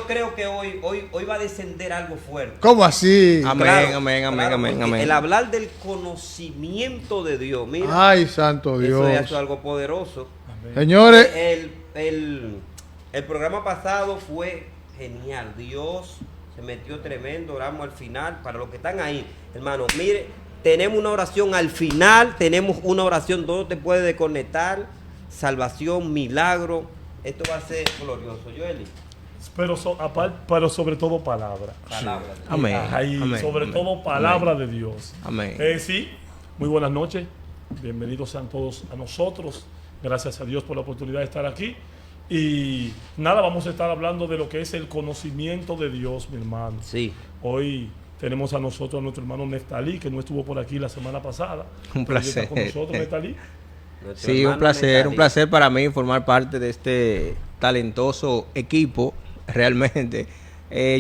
yo creo que hoy va a descender algo fuerte. ¿Cómo así? Amén, Claro, amén, claro, amén, porque amén. el hablar del conocimiento de Dios, mira, Ay, santo Dios. eso es algo poderoso. Señores, El programa pasado fue genial. Dios se metió tremendo. Oramos al final. Para los que están ahí, hermano, mire, tenemos una oración al final. Tenemos una oración donde te puedes desconectar. Salvación, milagro. Esto va a ser glorioso, Joeli. Pero, pero sobre todo palabra. Palabra. Amén. Ahí, amén, sobre amén. todo palabra de Dios. Amén. Sí, muy buenas noches. Bienvenidos sean todos a nosotros. Gracias a Dios por la oportunidad de estar aquí. Y nada, vamos a estar hablando de lo que es el conocimiento de Dios, mi hermano. Sí. Hoy tenemos a nosotros a nuestro hermano Neftalí, que no estuvo por aquí la semana pasada. Un Pero ya está placer. con nosotros, Neftalí. Nuestro Sí, hermano Neftalí. un placer para mí formar parte de este talentoso equipo, realmente.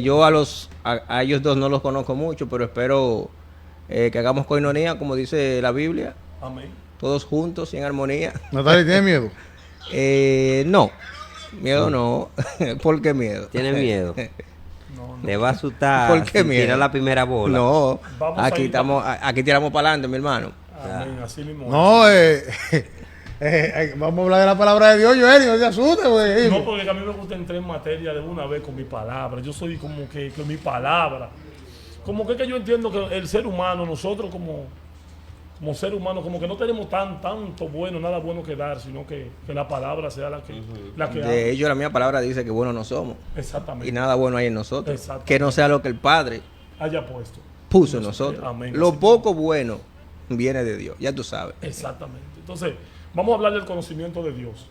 Yo a ellos dos no los conozco mucho, pero espero que hagamos coinonía, como dice la Biblia, Amén. todos juntos y en armonía. Natalia, ¿tiene miedo? No, miedo no. ¿Por qué miedo? Tiene miedo. No, no. Le va a asustar. ¿Por qué si miedo? tira la primera bola. No, Vamos a ir- aquí tiramos para adelante, mi hermano. Amén, así mismo. No, vamos a hablar de la palabra de Dios, Joel, no se asuste, güey. No, porque a mí me gusta entrar en materia de una vez con mi palabra. Yo soy como que mi palabra. Como que yo entiendo que el ser humano, nosotros como ser humano, como que no tenemos tanto bueno, nada bueno que dar, sino que la palabra sea la que De hable. hecho, la mía palabra dice que bueno no somos Exactamente. y nada bueno hay en nosotros. Exacto. Que no sea lo que el Padre Haya puesto. puso en nosotros. Amén. Lo Así poco bueno viene de Dios, ya tú sabes. Exactamente. Entonces, vamos a hablar del conocimiento de Dios.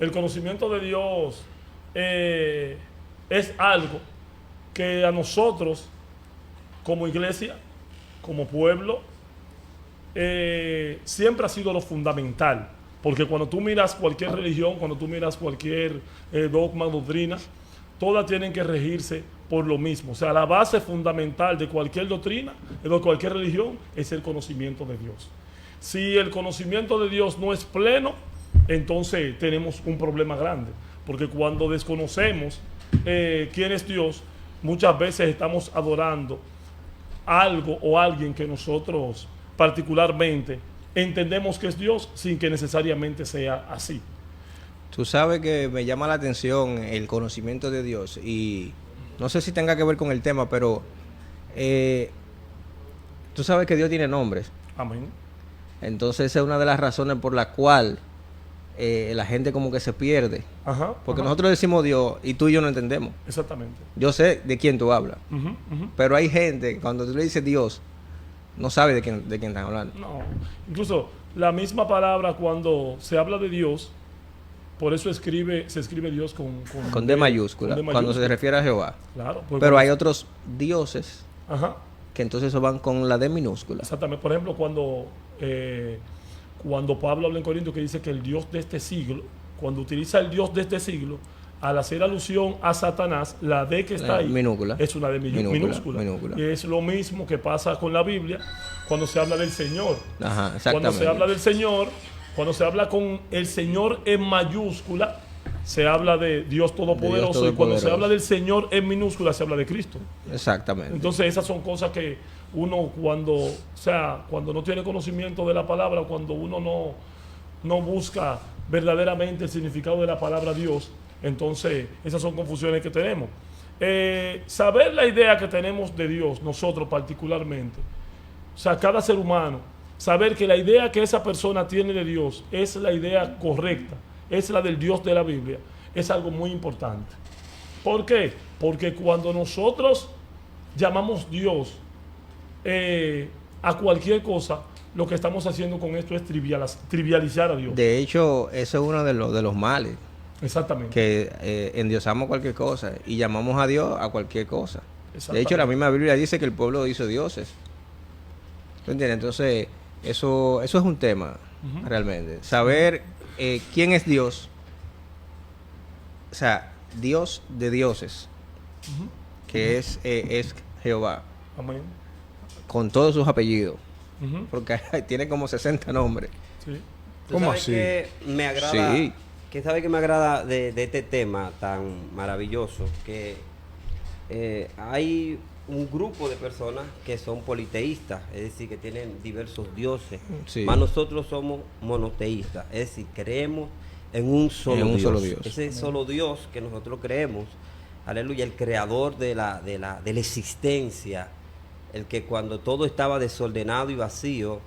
El conocimiento de Dios es algo que a nosotros, como iglesia, como pueblo, siempre ha sido lo fundamental. Porque cuando tú miras cualquier religión, cuando tú miras cualquier dogma, doctrina, todas tienen que regirse por lo mismo. O sea, la base fundamental de cualquier doctrina, de cualquier religión, es el conocimiento de Dios. Si el conocimiento de Dios no es pleno, entonces tenemos un problema grande. Porque cuando desconocemos quién es Dios, muchas veces estamos adorando algo o alguien que nosotros particularmente entendemos que es Dios sin que necesariamente sea así. Tú sabes que me llama la atención el conocimiento de Dios y no sé si tenga que ver con el tema, pero tú sabes que Dios tiene nombres. Amén. Entonces esa es una de las razones por la cual la gente como que se pierde. Ajá. Porque ajá. nosotros decimos Dios y tú y yo no entendemos. Exactamente. Yo sé de quién tú hablas, Ujú, ujú. pero hay gente que cuando tú le dices Dios, no sabe de quién están hablando. No. Incluso la misma palabra cuando se habla de Dios, por eso se escribe Dios Con D mayúscula, con D cuando se refiere a Jehová. Claro. pues Pero cuando- hay otros dioses Ajá. que entonces van con la D minúscula. Exactamente. Por ejemplo, cuando Pablo habla en Corintios que dice que el Dios de este siglo, cuando utiliza el Dios de este siglo, al hacer alusión a Satanás, la D que está ahí Minúscula. es una D minúscula. Minúscula. Y es lo mismo que pasa con la Biblia cuando se habla del Señor. Ajá, Cuando exactamente. se habla del Señor, cuando se habla con el Señor en mayúscula, se habla de Dios Todopoderoso. Y cuando se Todopoderoso. habla del Señor en minúscula, se habla de Cristo. Exactamente. Entonces esas son cosas que uno cuando no tiene conocimiento de la palabra, cuando uno no busca verdaderamente el significado de la palabra Dios, entonces esas son confusiones que tenemos. Saber la idea que tenemos de Dios, nosotros particularmente, o sea, cada ser humano, saber que la idea que esa persona tiene de Dios es la idea correcta, es la del Dios de la Biblia, es algo muy importante. ¿Por qué? Porque cuando nosotros llamamos Dios a cualquier cosa, lo que estamos haciendo con esto es trivializar a Dios. De hecho, eso es uno de los males, Exactamente. que endiosamos cualquier cosa y llamamos a Dios a cualquier cosa. De Exactamente. hecho, la misma Biblia dice que el pueblo hizo dioses. ¿Tú entiendes? Entonces, eso es un tema, realmente. Saber quién es Dios, o sea, Dios de dioses, que es Jehová, Amén. con todos sus apellidos, Ujú. porque tiene como 60 nombres. Sí. ¿Tú ¿Cómo sabes así? que me agrada? Sí. que sabe que me agrada de este tema tan maravilloso, que hay un grupo de personas que son politeístas, es decir, que tienen diversos dioses, Sí. más nosotros somos monoteístas, es decir, creemos en un solo, En un Dios. solo Dios. Ese solo Dios que nosotros creemos, aleluya, el creador de la existencia, el que cuando todo estaba desordenado y vacío,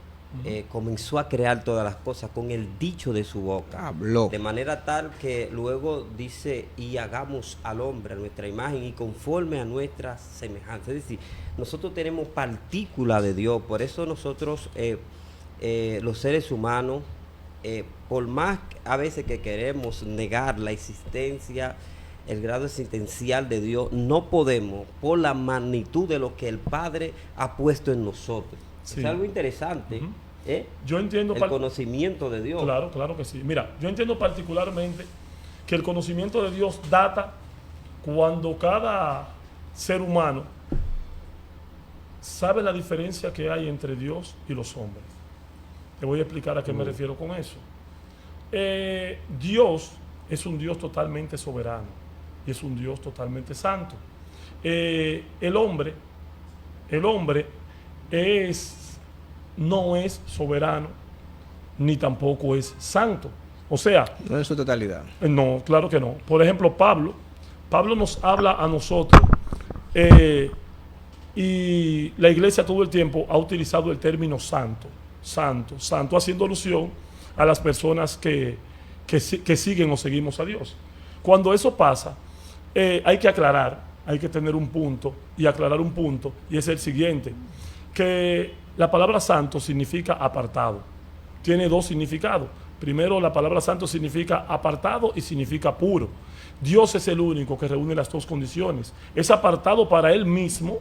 comenzó a crear todas las cosas con el dicho de su boca. Habló. De manera tal que luego dice, y hagamos al hombre a nuestra imagen y conforme a nuestra semejanza. Es decir, nosotros tenemos partícula de Dios, por eso nosotros, los seres humanos, por más a veces que queremos negar la existencia, el grado existencial de Dios, no podemos por la magnitud de lo que el Padre ha puesto en nosotros. Sí. Es algo interesante. Ujú. ¿Eh? Yo entiendo... El conocimiento de Dios. Claro, claro que sí. Mira, yo entiendo particularmente que el conocimiento de Dios data cuando cada ser humano sabe la diferencia que hay entre Dios y los hombres. Te voy a explicar a qué me refiero con eso. Dios es un Dios totalmente soberano y es un Dios totalmente santo. El hombre no es soberano ni tampoco es santo. O sea, No en su totalidad. no, claro que no. Por ejemplo, Pablo nos habla a nosotros y la iglesia todo el tiempo ha utilizado el término santo, haciendo alusión a las personas que siguen o seguimos a Dios. Cuando eso pasa, hay que aclarar, hay que tener un punto y aclarar un punto, y es el siguiente, que la palabra santo significa apartado. Tiene dos significados. Primero, la palabra santo significa apartado y significa puro. Dios es el único que reúne las dos condiciones. Es apartado para Él mismo.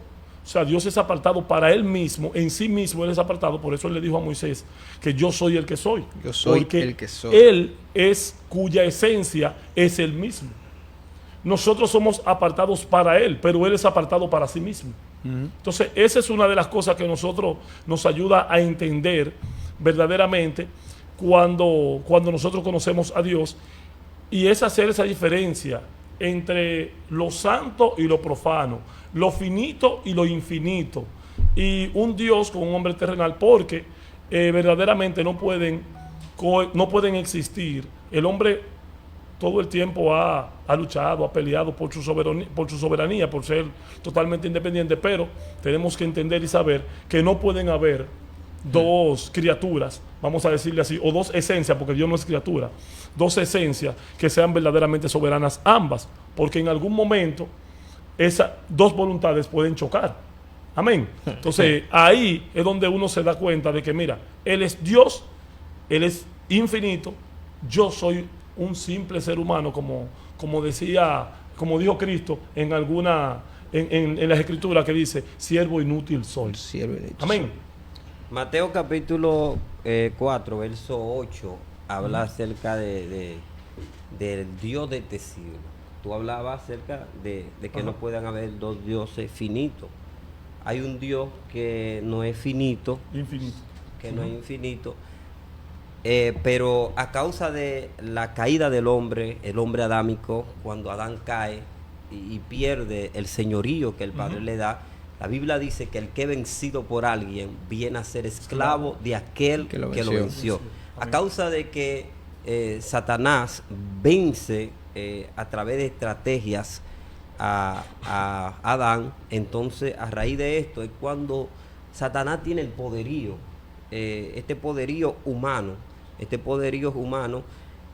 O sea, Dios es apartado para Él mismo. En sí mismo Él es apartado. Por eso Él le dijo a Moisés que yo soy el que soy. Yo soy Porque el que soy. Él es cuya esencia es Él mismo. Nosotros somos apartados para Él, pero Él es apartado para sí mismo. Entonces, esa es una de las cosas que nosotros nos ayuda a entender verdaderamente cuando nosotros conocemos a Dios, y es hacer esa diferencia entre lo santo y lo profano, lo finito y lo infinito, y un Dios con un hombre terrenal, porque verdaderamente no pueden existir. El hombre todo el tiempo ha luchado, ha peleado por su soberanía, por ser totalmente independiente, pero tenemos que entender y saber que no pueden haber dos criaturas, vamos a decirle así, o dos esencias, porque Dios no es criatura, dos esencias que sean verdaderamente soberanas ambas, porque en algún momento esas dos voluntades pueden chocar. Amén. Entonces ahí es donde uno se da cuenta de que, mira, Él es Dios, Él es infinito, yo soy un simple ser humano, como dijo Cristo en las escrituras, que dice, siervo inútil soy. Siervo inútil. Amén. Mateo capítulo 4, verso 8, habla acerca del Dios de este siglo. Tú hablabas acerca de que no puedan haber dos dioses finitos. Hay un Dios que no es finito, Infinito. que no es infinito, pero a causa de la caída del hombre, el hombre adámico, cuando Adán cae y pierde el señorío que el Padre le da, la Biblia dice que el que es vencido por alguien viene a ser esclavo de aquel que lo venció. A causa de que Satanás vence a través de estrategias a Adán, entonces a raíz de esto es cuando Satanás tiene el poderío, este poderío humano,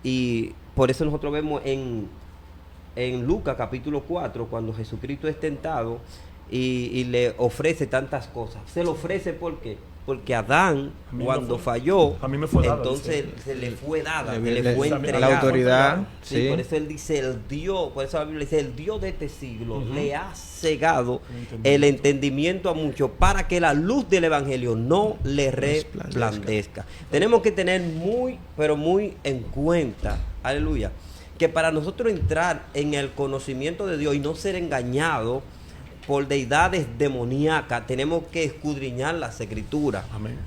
y por eso nosotros vemos en Lucas capítulo 4, cuando Jesucristo es tentado y le ofrece tantas cosas. Se lo ofrece porque Adán, cuando falló, a mí me fue dada, entonces dice. se le fue dada, Le- se le le- fue la entregada. autoridad, Sí, sí. por eso él dice el Dios, por eso la Biblia dice el Dios de este siglo le ha cegado el entendimiento a muchos para que la luz del evangelio no le resplandezca. Tenemos que tener muy, pero muy en cuenta, aleluya, que para nosotros entrar en el conocimiento de Dios y no ser engañados por deidades demoníacas, tenemos que escudriñar las escrituras. Amén.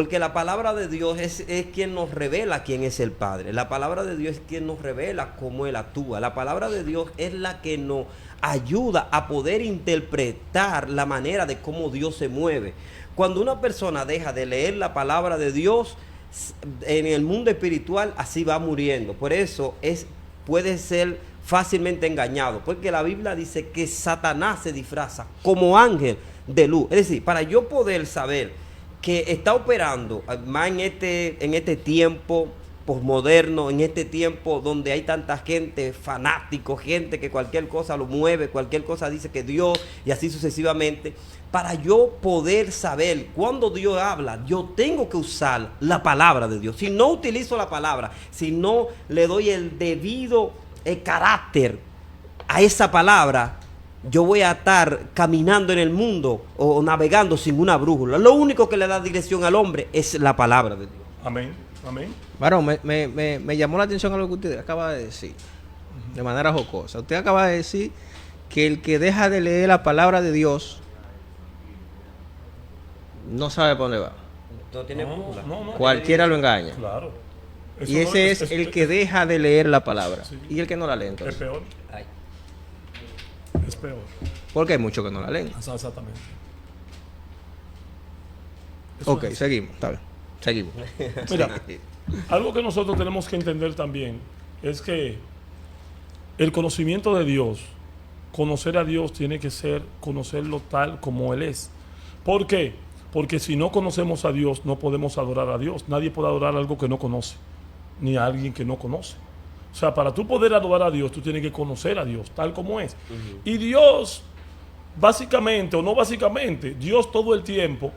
Porque la palabra de Dios es quien nos revela quién es el Padre. La palabra de Dios es quien nos revela cómo Él actúa. La palabra de Dios es la que nos ayuda a poder interpretar la manera de cómo Dios se mueve. Cuando una persona deja de leer la palabra de Dios, en el mundo espiritual así va muriendo. Por eso puede ser fácilmente engañado, porque la Biblia dice que Satanás se disfraza como ángel de luz. Es decir, para yo poder saber que está operando más en este tiempo posmoderno, en este tiempo donde hay tanta gente, fanáticos, gente que cualquier cosa lo mueve, cualquier cosa dice que Dios, y así sucesivamente. Para yo poder saber cuando Dios habla, yo tengo que usar la palabra de Dios. Si no utilizo la palabra, si no le doy el debido carácter a esa palabra, yo voy a estar caminando en el mundo o navegando sin una brújula. Lo único que le da dirección al hombre es la palabra de Dios. Amén, amén. Varón, me llamó la atención algo que usted acaba de decir, de manera jocosa. Usted acaba de decir que el que deja de leer la palabra de Dios no sabe para dónde va. No tiene brújula. No. Cualquiera lo engaña. Claro. Y ese es el que deja de leer la palabra. Sí. Y el que no la lee, Es entonces. peor, Ay. es peor. Porque hay muchos que no la leen. Exactamente. Eso Ok, es así. seguimos. Está bien. Seguimos. Mira, algo que nosotros tenemos que entender también es que el conocimiento de Dios, conocer a Dios tiene que ser conocerlo tal como Él es. ¿Por qué? Porque si no conocemos a Dios, no podemos adorar a Dios. Nadie puede adorar algo que no conoce, ni a alguien que no conoce. O sea, para tú poder adorar a Dios, tú tienes que conocer a Dios tal como es. Y Dios, básicamente o no básicamente, Dios todo el tiempo,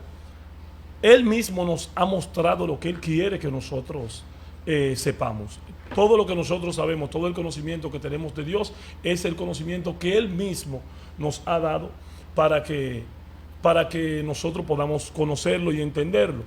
Él mismo nos ha mostrado lo que Él quiere que nosotros sepamos. Todo lo que nosotros sabemos, todo el conocimiento que tenemos de Dios es el conocimiento que Él mismo nos ha dado para que nosotros podamos conocerlo y entenderlo.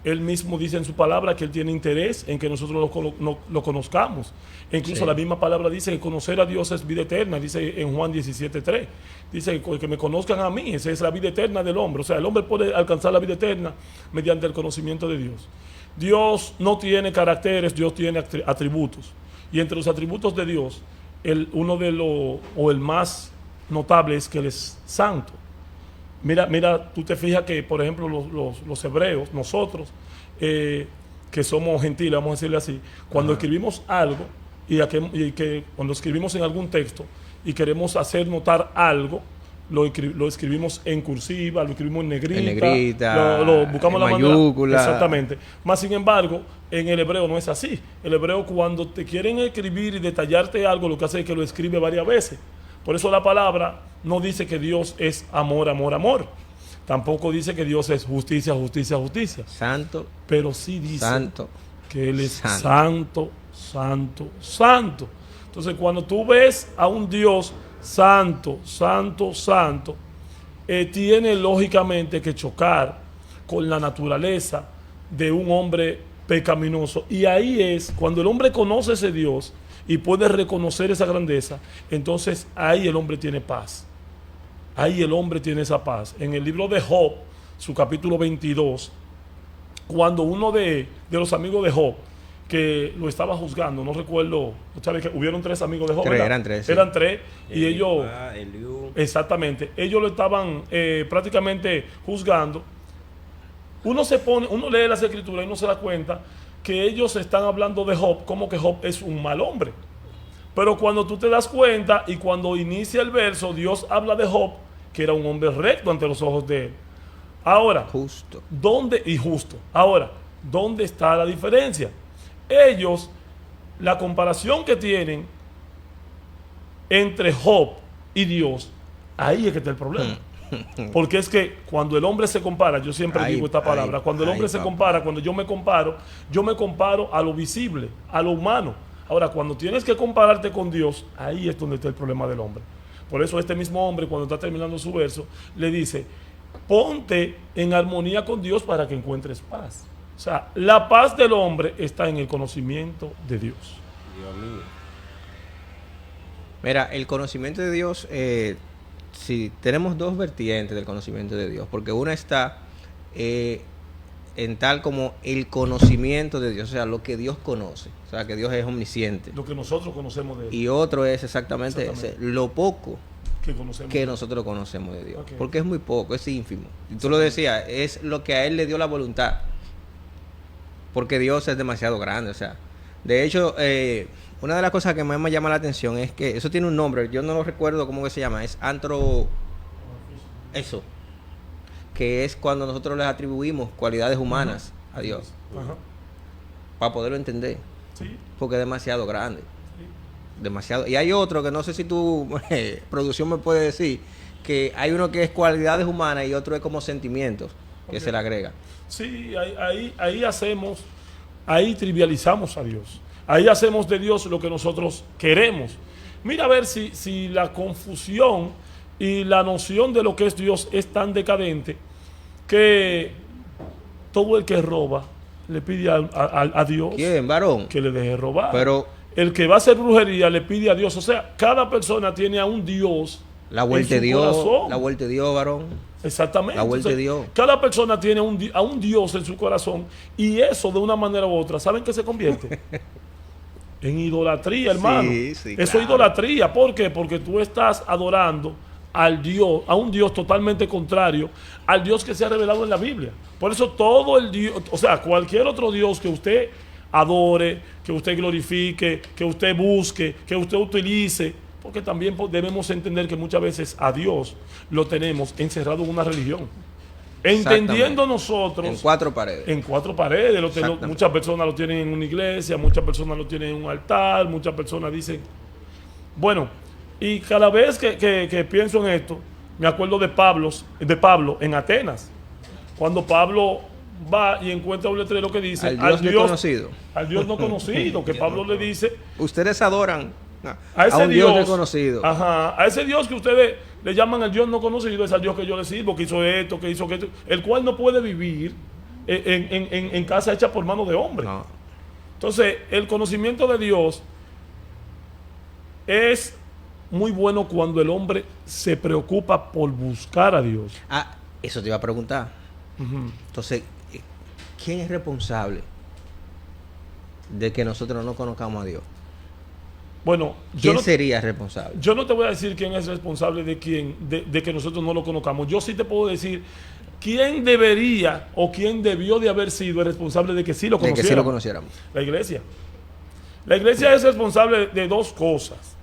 Él mismo dice en su palabra que Él tiene interés en que nosotros lo conozcamos. E incluso Sí. la misma palabra dice que conocer a Dios es vida eterna, dice en Juan 17:3. Dice que me conozcan a mí, esa es la vida eterna del hombre. O sea, el hombre puede alcanzar la vida eterna mediante el conocimiento de Dios. Dios no tiene caracteres, Dios tiene atributos. Y entre los atributos de Dios, el más notable es que Él es santo. Mira, tú te fijas que, por ejemplo, los hebreos, nosotros, que somos gentiles, vamos a decirle así, cuando escribimos algo y que cuando escribimos en algún texto y queremos hacer notar algo, lo escribimos en cursiva, lo escribimos en negrita, lo buscamos en la manera. mayúscula. Exactamente. Más sin embargo, en el hebreo no es así. El hebreo, cuando te quieren escribir y detallarte algo, lo que hace es que lo escribe varias veces. Por eso la palabra no dice que Dios es amor, amor, amor. Tampoco dice que Dios es justicia, justicia, justicia. Santo, Pero sí dice santo. que Él es Santo. santo, santo, santo. Entonces, cuando tú ves a un Dios santo, santo, santo, tiene lógicamente que chocar con la naturaleza de un hombre pecaminoso. Y ahí es cuando el hombre conoce a ese Dios y puede reconocer esa grandeza, entonces ahí el hombre tiene paz. Ahí el hombre tiene esa paz. En el libro de Job, su capítulo 22, cuando uno de los amigos de Job, que lo estaba juzgando, no recuerdo, ¿sabes que hubieron 3 amigos de Job? Tres, ¿verdad? eran 3, sí. Eran 3, y ellos, Eliú. exactamente, ellos lo estaban prácticamente juzgando. Uno lee las escrituras y uno se da cuenta que ellos están hablando de Job como que Job es un mal hombre. Pero cuando tú te das cuenta y cuando inicia el verso, Dios habla de Job, que era un hombre recto ante los ojos de él. Ahora, Justo. justo. Ahora, ¿dónde está la diferencia? Ellos, la comparación que tienen entre Job y Dios, ahí es que está el problema. Porque es que cuando el hombre se compara, yo siempre Ay, digo esta palabra, ay, cuando el hombre ay, se papá. compara, cuando yo me comparo a lo visible, a lo humano. Ahora, cuando tienes que compararte con Dios, ahí es donde está el problema del hombre. Por eso este mismo hombre, cuando está terminando su verso, le dice, ponte en armonía con Dios para que encuentres paz. O sea, la paz del hombre está en el conocimiento de Dios. Dios mío. Mira, el conocimiento de Dios, sí, tenemos 2 vertientes del conocimiento de Dios, porque una está en tal como el conocimiento de Dios, o sea, lo que Dios conoce, o sea, que Dios es omnisciente. Lo que nosotros conocemos de Él. Y otro es exactamente ese, lo poco Que conocemos. que nosotros conocemos de Dios. Ok. Porque es muy poco, es ínfimo. Y tú lo decías, es lo que a Él le dio la voluntad. Porque Dios es demasiado grande, o sea. De hecho, una de las cosas que más me llama la atención es que eso tiene un nombre, yo no lo recuerdo cómo que se llama, es eso. Que es cuando nosotros les atribuimos cualidades humanas a Dios. Ajá. Para poderlo entender. Sí. Porque es demasiado grande. Demasiado. Y hay otro que no sé si tu producción me puede decir, que hay uno que es cualidades humanas y otro es como sentimientos que Ok. se le agrega. Sí, ahí trivializamos a Dios. Ahí hacemos de Dios lo que nosotros queremos. Mira a ver si la confusión y la noción de lo que es Dios es tan decadente que todo el que roba le pide a Dios ¿Quién, varón? que le deje robar. Pero el que va a hacer brujería le pide a Dios. O sea, cada persona tiene a un Dios la vuelta de en su Dios, corazón. la vuelta de Dios, varón. Exactamente. La vuelta de Entonces, Dios. cada persona tiene a un Dios en su corazón y eso de una manera u otra, ¿saben qué se convierte? En idolatría, hermano. Sí, sí, Eso claro. es idolatría. ¿Por qué? Porque tú estás adorando al Dios, a un Dios totalmente contrario al Dios que se ha revelado en la Biblia. Por eso todo el Dios, o sea, cualquier otro Dios que usted adore, que usted glorifique, que usted busque, que usted utilice, porque también debemos entender que muchas veces a Dios lo tenemos encerrado en una religión. Entendiendo Exactamente. nosotros En 4 paredes. en 4 paredes, Exactamente. muchas personas lo tienen en una iglesia, muchas personas lo tienen en un altar, muchas personas dicen, bueno, y cada vez que pienso en esto, me acuerdo de Pablo en Atenas, cuando Pablo va y encuentra un letrero que dice Al Dios desconocido. al Dios no conocido, que Pablo le dice Ustedes adoran a ese un Dios desconocido. Ajá, a ese Dios que ustedes le llaman el Dios no conocido, es al Dios que yo le sirvo, que hizo esto, que hizo aquello, el cual no puede vivir en casa hecha por mano de hombre. No. Entonces, el conocimiento de Dios es muy bueno cuando el hombre se preocupa por buscar a Dios. Ah, eso te iba a preguntar. Ujú. Entonces, ¿quién es responsable de que nosotros no conozcamos a Dios? Bueno, ¿Quién sería responsable? yo no te voy a decir quién es responsable de que nosotros no lo conozcamos. Yo sí te puedo decir quién debería o quién debió de haber sido el responsable de que sí lo De que conociéramos. sí lo conociéramos. La iglesia. La iglesia es responsable de 2 cosas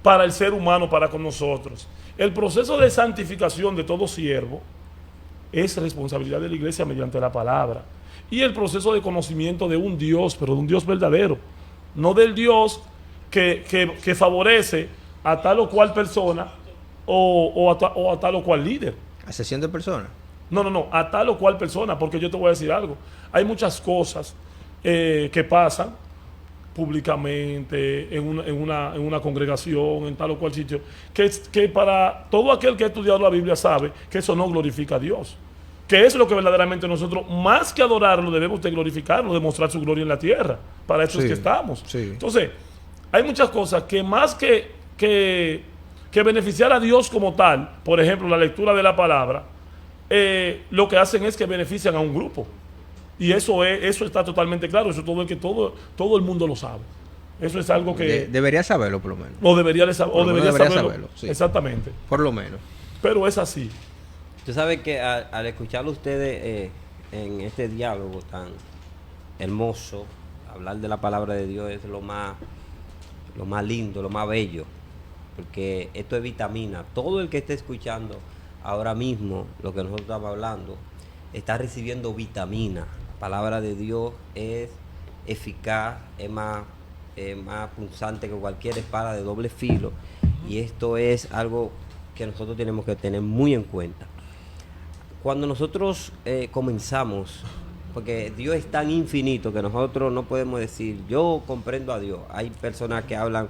para el ser humano, para con nosotros. El proceso de santificación de todo siervo es responsabilidad de la iglesia mediante la palabra. Y el proceso de conocimiento de un Dios, pero de un Dios verdadero. No del Dios que favorece a tal o cual persona o a tal o cual líder. A sesión de personas. No, a tal o cual persona, porque yo te voy a decir algo. Hay muchas cosas que pasan públicamente en una congregación, en tal o cual sitio, que para todo aquel que ha estudiado la Biblia sabe que eso no glorifica a Dios. Que es lo que verdaderamente nosotros, más que adorarlo, debemos de glorificarlo, demostrar su gloria en la tierra. Para eso es Sí, que estamos. sí. Entonces, hay muchas cosas que más que beneficiar a Dios como tal, por ejemplo, la lectura de la palabra, lo que hacen es que benefician a un grupo. Y eso está totalmente claro, eso todo el mundo lo sabe. Eso es algo que Debería saberlo, por lo menos. o debería de saber, por o lo menos debería debería saberlo. saberlo, sí. Exactamente. Por lo menos. Pero es así. Tú sabes que al escucharlo ustedes en este diálogo tan hermoso, hablar de la palabra de Dios es lo más lindo, lo más bello, porque esto es vitamina. Todo el que esté escuchando ahora mismo lo que nosotros estamos hablando está recibiendo vitamina. La palabra de Dios es eficaz, es más punzante que cualquier espada de doble filo, y esto es algo que nosotros tenemos que tener muy en cuenta. Cuando nosotros comenzamos, porque Dios es tan infinito que nosotros no podemos decir, yo comprendo a Dios. Hay personas que hablan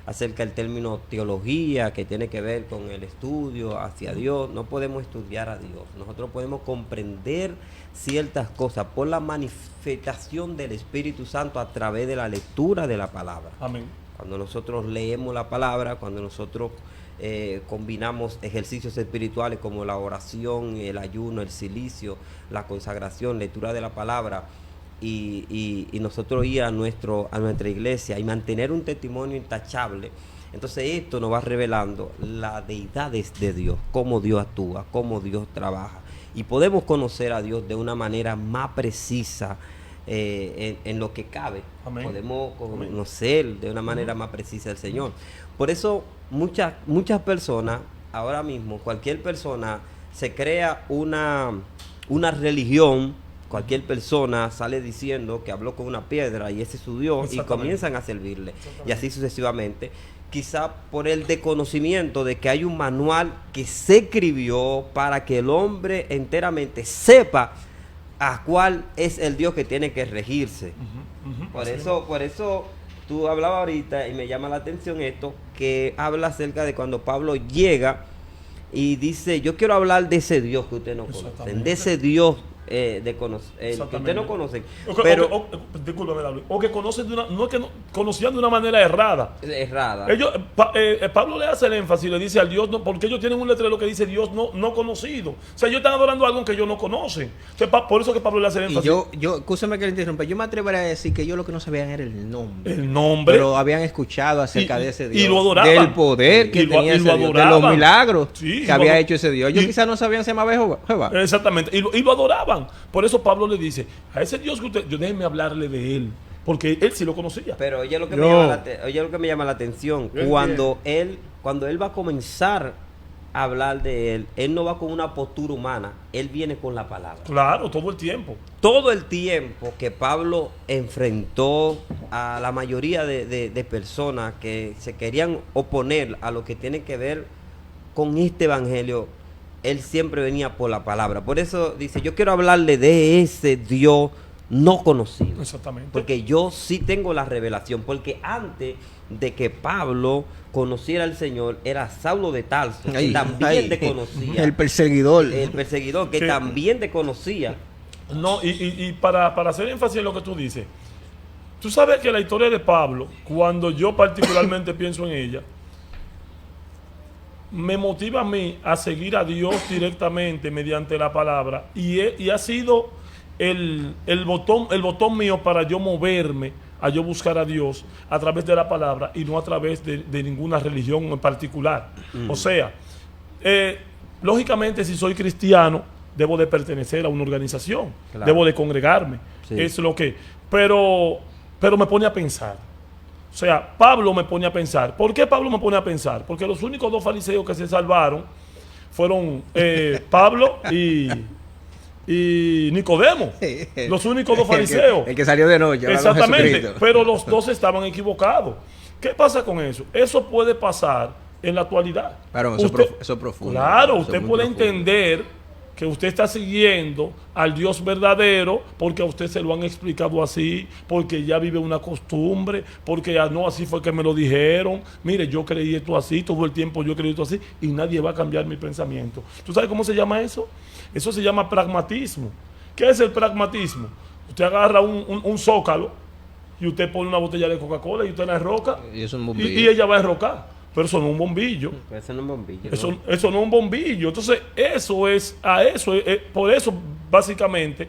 acerca del término teología, que tiene que ver con el estudio hacia Dios. No podemos estudiar a Dios. Nosotros podemos comprender ciertas cosas por la manifestación del Espíritu Santo a través de la lectura de la palabra. Amén. Cuando nosotros leemos la palabra, cuando nosotros combinamos ejercicios espirituales como la oración, el ayuno, el silicio, la consagración, lectura de la palabra, y nosotros ir a nuestra iglesia y mantener un testimonio intachable. Entonces esto nos va revelando la deidad de Dios, cómo Dios actúa, cómo Dios trabaja, y podemos conocer a Dios de una manera más precisa en lo que cabe. Amén. Podemos conocer de una manera más precisa al Señor. Por eso muchas personas, ahora mismo, cualquier persona se crea una religión. Cualquier persona sale diciendo que habló con una piedra y ese es su Dios, y comienzan a servirle, y así sucesivamente. Quizá por el desconocimiento de que hay un manual que se escribió para que el hombre enteramente sepa a cuál es el Dios que tiene que regirse. Por eso tú hablabas ahorita, y me llama la atención esto, que habla acerca de cuando Pablo llega y dice: yo quiero hablar de ese Dios que ustedes no conocen, de ese Dios que ustedes no conocen, pero discúlpame, David, o que conocen conocían de una manera errada. Ellos, Pablo le hace el énfasis, le dice al Dios no, porque ellos tienen un letrero que dice Dios no conocido. O sea, ellos están adorando algo que ellos no conocen. Entonces, por eso que Pablo le hace el énfasis. Y yo, escúchame que le interrumpa, yo me atrevería a decir que ellos lo que no sabían era el nombre. El nombre. Pero habían escuchado acerca de ese Dios. Y lo adoraban. Del poder que tenía ese Dios, de los milagros que había hecho ese Dios. Ellos quizás no sabían se llamaba Jehová. Exactamente. Y lo adoraban. Por eso Pablo le dice: a ese Dios que usted, yo déjeme hablarle de él, porque él sí lo conocía. Pero oye lo que me llama la atención, cuando él va a comenzar a hablar de él no va con una postura humana, él viene con la palabra. Claro, todo el tiempo. Todo el tiempo que Pablo enfrentó a la mayoría de personas que se querían oponer a lo que tiene que ver con este evangelio, él siempre venía por la palabra. Por eso dice: yo quiero hablarle de ese Dios no conocido. Exactamente. Porque yo sí tengo la revelación. Porque antes de que Pablo conociera al Señor, era Saulo de Tarso, que también te conocía. El perseguidor. El perseguidor, que también te conocía. No, y para hacer énfasis en lo que tú dices, tú sabes que la historia de Pablo, cuando yo particularmente pienso en ella, me motiva a mí a seguir a Dios directamente mediante la palabra, y ha sido el botón mío para yo moverme a yo buscar a Dios a través de la palabra y no a través de ninguna religión en particular. O sea, lógicamente, si soy cristiano, debo de pertenecer a una organización, claro, debo de congregarme, sí, es lo que, pero me pone a pensar. O sea, Pablo me pone a pensar. ¿Por qué Pablo me pone a pensar? Porque los únicos dos fariseos que se salvaron fueron Pablo y Nicodemo. Los únicos dos fariseos. El que salió de noche. Exactamente. Pero los dos estaban equivocados. ¿Qué pasa con eso? Eso puede pasar en la actualidad. Claro, eso es profundo. Claro, usted puede entender que usted está siguiendo al Dios verdadero porque a usted se lo han explicado así, porque ya vive una costumbre, porque no, así fue que me lo dijeron. Mire, yo creí esto así, todo el tiempo yo creí esto así, y nadie va a cambiar mi pensamiento. ¿Tú sabes cómo se llama eso? Eso se llama pragmatismo. ¿Qué es el pragmatismo? Usted agarra un zócalo y usted pone una botella de Coca-Cola y usted la enroca, y ella va a enrocar. Pero eso no es un bombillo. Eso no es un bombillo. Eso no es un bombillo. Entonces, por eso, básicamente,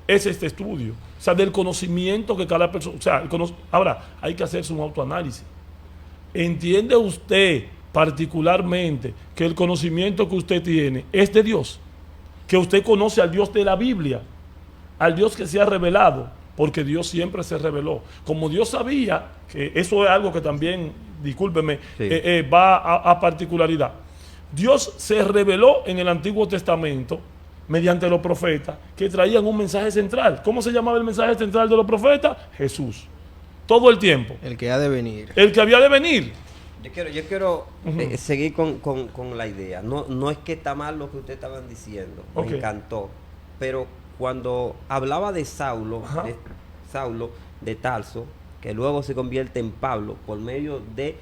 es este estudio. O sea, del conocimiento que cada persona... O sea, ahora, hay que hacerse un autoanálisis. ¿Entiende usted particularmente que el conocimiento que usted tiene es de Dios? Que usted conoce al Dios de la Biblia, al Dios que se ha revelado, porque Dios siempre se reveló. Como Dios sabía, que eso es algo que también, discúlpeme, sí, va a particularidad. Dios se reveló en el Antiguo Testamento mediante los profetas que traían un mensaje central. ¿Cómo se llamaba el mensaje central de los profetas? Jesús. Todo el tiempo. El que ha de venir. El que había de venir. Yo quiero seguir con la idea. No es que está mal lo que ustedes estaban diciendo. Me encantó. Pero cuando hablaba de Saulo de Tarso, que luego se convierte en Pablo por medio de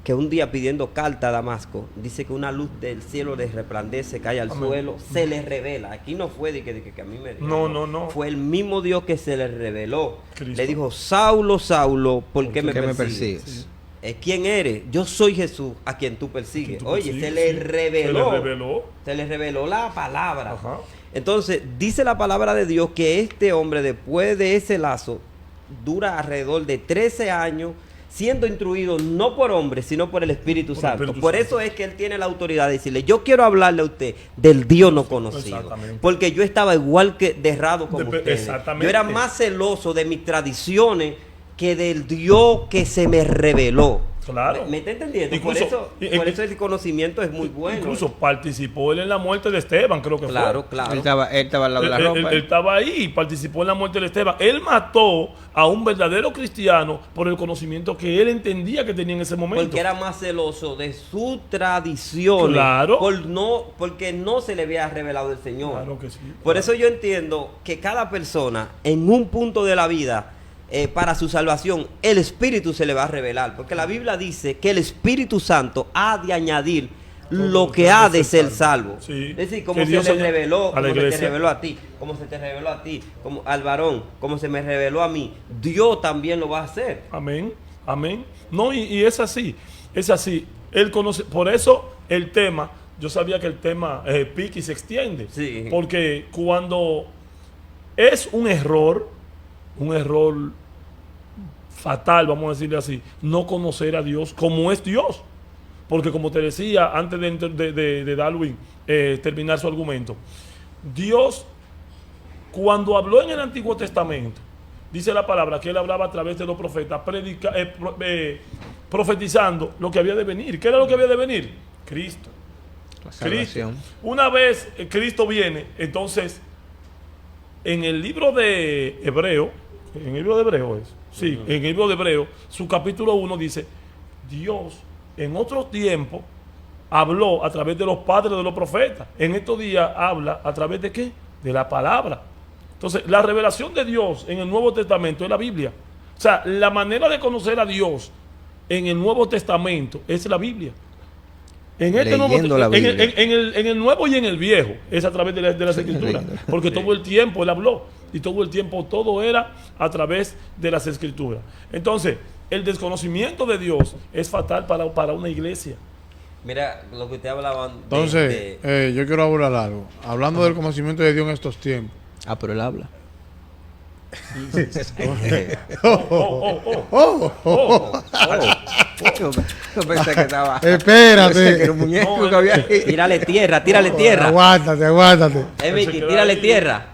que un día pidiendo carta a Damasco, dice que una luz del cielo les resplandece, cae al suelo, se les revela. Aquí no fue de que a mí me dijo. No. Fue el mismo Dios que se les reveló. Cristo. Le dijo: Saulo, Saulo, ¿por qué me persigues? ¿quién eres? Yo soy Jesús a quien tú persigues. Tú Oye, persigues, se le sí. reveló. Se le reveló. Se le reveló la palabra. Ajá. Entonces, dice la palabra de Dios que este hombre, después de ese lazo, dura alrededor de 13 años siendo instruido no por hombres, sino por el Espíritu Por el Santo. Espíritu Por Santo. eso es que él tiene la autoridad de decirle, yo quiero hablarle a usted del Dios no conocido. Exactamente. Porque yo estaba igual que de errado como ustedes. Exactamente. Yo era más celoso de mis tradiciones que del Dios que se me reveló. Claro. ¿Me está entendiendo? Incluso- por eso el conocimiento es muy bueno. Incluso participó él en la muerte de Esteban, creo que Claro, fue. claro. Él estaba al lado de la Él- ropa. él estaba ahí y participó en la muerte de Esteban. Él mató a un verdadero cristiano por el conocimiento que él entendía que tenía en ese momento. Porque era más celoso de su tradición. Claro. Porque no se le había revelado el Señor. Claro que sí. Por eso yo entiendo que cada persona en un punto de la vida, para su salvación, el Espíritu se le va a revelar. Porque la Biblia dice que el Espíritu Santo ha de añadir lo que ha de ser salvo. Sí. Es decir, Que como se Dios le se- reveló, a la como se te iglesia. reveló a ti, como se te reveló a ti, como al varón, como se me reveló a mí, Dios también lo va a hacer. Amén, amén. No, y es así, es así. Él conoce, por eso el tema, yo sabía que el tema pique y se extiende. Sí. Porque cuando es un error fatal, vamos a decirle así, no conocer a Dios como es Dios. Porque como te decía antes de Darwin terminar su argumento, Dios, cuando habló en el Antiguo Testamento, dice la palabra que él hablaba a través de los profetas, profetizando lo que había de venir. ¿Qué era lo que había de venir? Cristo. La Cristo. salvación. Una vez Cristo viene, entonces, en el libro de Hebreo, en el libro de Hebreo es, sí, en el libro de Hebreo, su capítulo 1 dice, Dios en otros tiempos habló a través de los padres de los profetas. En estos días habla a través de ¿qué? De la palabra. Entonces, la revelación de Dios en el Nuevo Testamento es la Biblia. O sea, la manera de conocer a Dios en el Nuevo Testamento es la Biblia. En este Leyendo la Biblia. en el Nuevo y en el Viejo es a través de las Escrituras. Porque todo el tiempo Él habló. Y todo el tiempo todo era a través de las Escrituras. Entonces, el desconocimiento de Dios es fatal para una iglesia. Mira, lo que usted hablaba Entonces, yo quiero hablar algo. Hablando del conocimiento de Dios en estos tiempos. Ah, pero él habla. Yo pensé que estaba. Pensé que Espérate. era un muñeco No, que había ahí. Tírale tierra. Aguántate, aguántate. Miki, queda tírale ahí. tierra.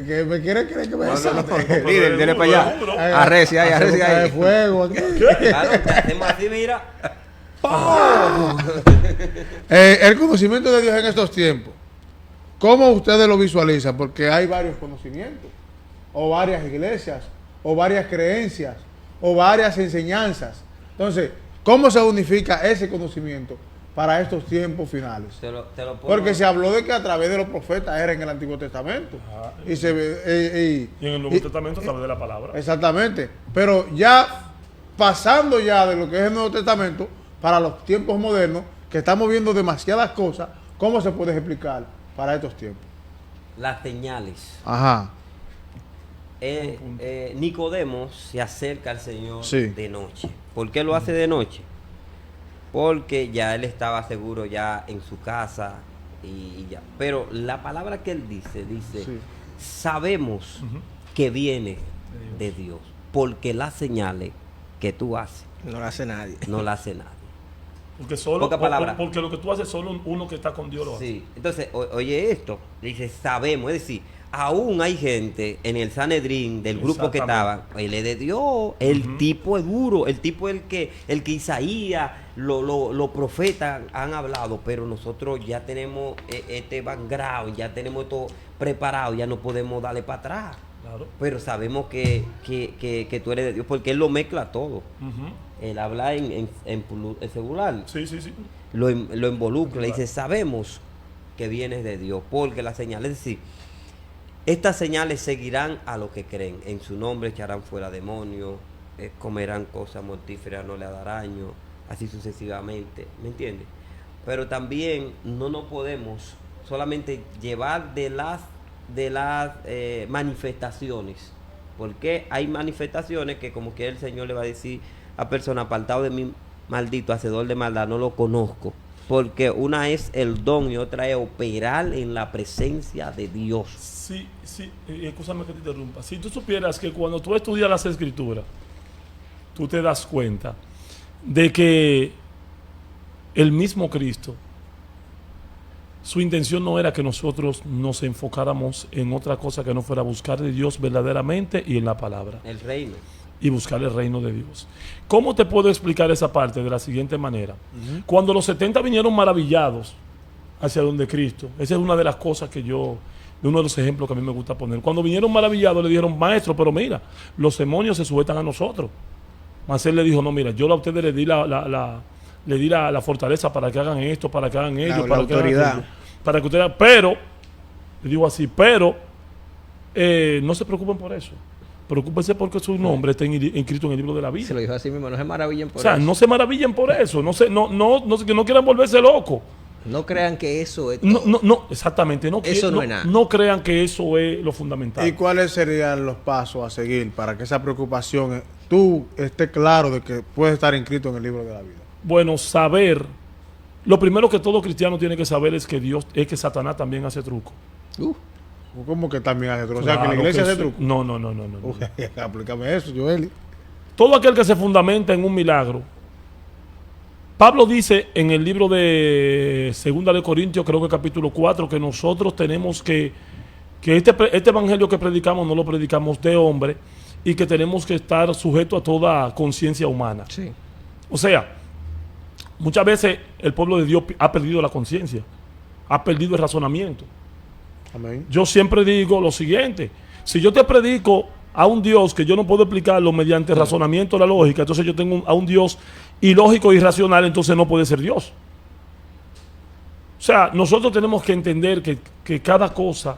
Que me quiere creer que me desate. Líder, dile para allá. Arrecia ahí, Hacemos arrecia caer ahí. fuego aquí. Claro, te hacemos así, mira. El conocimiento de Dios en estos tiempos. ¿Cómo ustedes lo visualizan? Porque hay varios conocimientos, o varias iglesias, o varias creencias, o varias enseñanzas. Entonces, ¿cómo se unifica ese conocimiento para estos tiempos finales? Te lo pongo. Porque se habló de que a través de los profetas era en el Antiguo Testamento. Y se ve, Y en el Nuevo Testamento a través de la palabra. exactamente. Pero ya pasando ya de lo que es el Nuevo Testamento para los tiempos modernos, que estamos viendo demasiadas cosas, ¿cómo se puede explicar para estos tiempos? Las señales. Ajá. Nicodemo se acerca al Señor Sí. de noche. ¿Por qué lo hace de noche? Porque ya él estaba seguro ya en su casa y ya. Pero la palabra que él dice, Sí. sabemos que viene de Dios, porque las señales que tú haces No lo hace nadie. no las hace nadie. Porque solo, Poca palabra. porque lo que tú haces, solo uno que está con Dios lo hace. Sí, entonces, oye esto, dice, sabemos, es decir, aún hay gente en el Sanedrín del grupo que Exactamente. estaba, él es de Dios, el tipo es duro, el tipo es el que Isaías, los profetas han hablado, pero nosotros ya tenemos este background, ya tenemos esto preparado, ya no podemos darle para atrás. Claro. Pero sabemos que tú eres de Dios, porque él lo mezcla todo. Ujú. Él habla en singular, Sí, sí, sí. lo involucra, le dice, sabemos que vienes de Dios, porque las señales, es decir, estas señales seguirán a los que creen, en su nombre echarán fuera demonios, comerán cosas mortíferas, no le hará daño, así sucesivamente, ¿me entiendes? Pero también no nos podemos solamente llevar de las manifestaciones, porque hay manifestaciones que como que el Señor le va a decir a persona apartado de mí, maldito, hacedor de maldad, no lo conozco. Porque una es el don y otra es operar en la presencia de Dios. Sí, escúchame que te interrumpa. Si tú supieras que cuando tú estudias las escrituras, tú te das cuenta de que el mismo Cristo, su intención no era que nosotros nos enfocáramos en otra cosa que no fuera buscar de Dios verdaderamente y en la palabra. El reino. Y buscar el reino de Dios. ¿Cómo te puedo explicar esa parte? De la siguiente manera. Cuando los 70 vinieron maravillados hacia donde Cristo, esa es una de las cosas que yo, de uno de los ejemplos que a mí me gusta poner. Cuando vinieron maravillados le dijeron, maestro, pero mira, los demonios se sujetan a nosotros. Mas él le dijo, no, mira, yo a ustedes le di la fortaleza para que hagan esto, para que hagan ello, La para que autoridad. hagan aquello, para que ustedes, pero, le digo así, pero no se preocupen por eso. Preocúpense porque su nombre está inscrito en el libro de la vida. Se lo dijo así mismo, no se maravillen por O sea, eso. no se maravillen por eso, que no quieran volverse locos. No crean que eso es No, exactamente. Eso no es nada. No crean que eso es lo fundamental. ¿Y cuáles serían los pasos a seguir para que esa preocupación tú estés claro de que puedes estar inscrito en el libro de la vida? Bueno, saber, lo primero que todo cristiano tiene que saber es que Satanás también hace truco. ¿Cómo que también hace truco? O sea, que la Claro iglesia que hace sí. truco. No. Aplícame eso, Joeli. Todo aquel que se fundamenta en un milagro. Pablo dice en el libro de 2 de Corintios, creo que capítulo 4, que nosotros tenemos que este evangelio que predicamos no lo predicamos de hombre y que tenemos que estar sujetos a toda conciencia humana. Sí. O sea, muchas veces el pueblo de Dios ha perdido la conciencia, ha perdido el razonamiento. Amén. Yo siempre digo lo siguiente: si yo te predico a un Dios que yo no puedo explicarlo mediante el razonamiento, la lógica, entonces yo tengo a un Dios ilógico e irracional, entonces no puede ser Dios. O sea, nosotros tenemos que entender que cada cosa.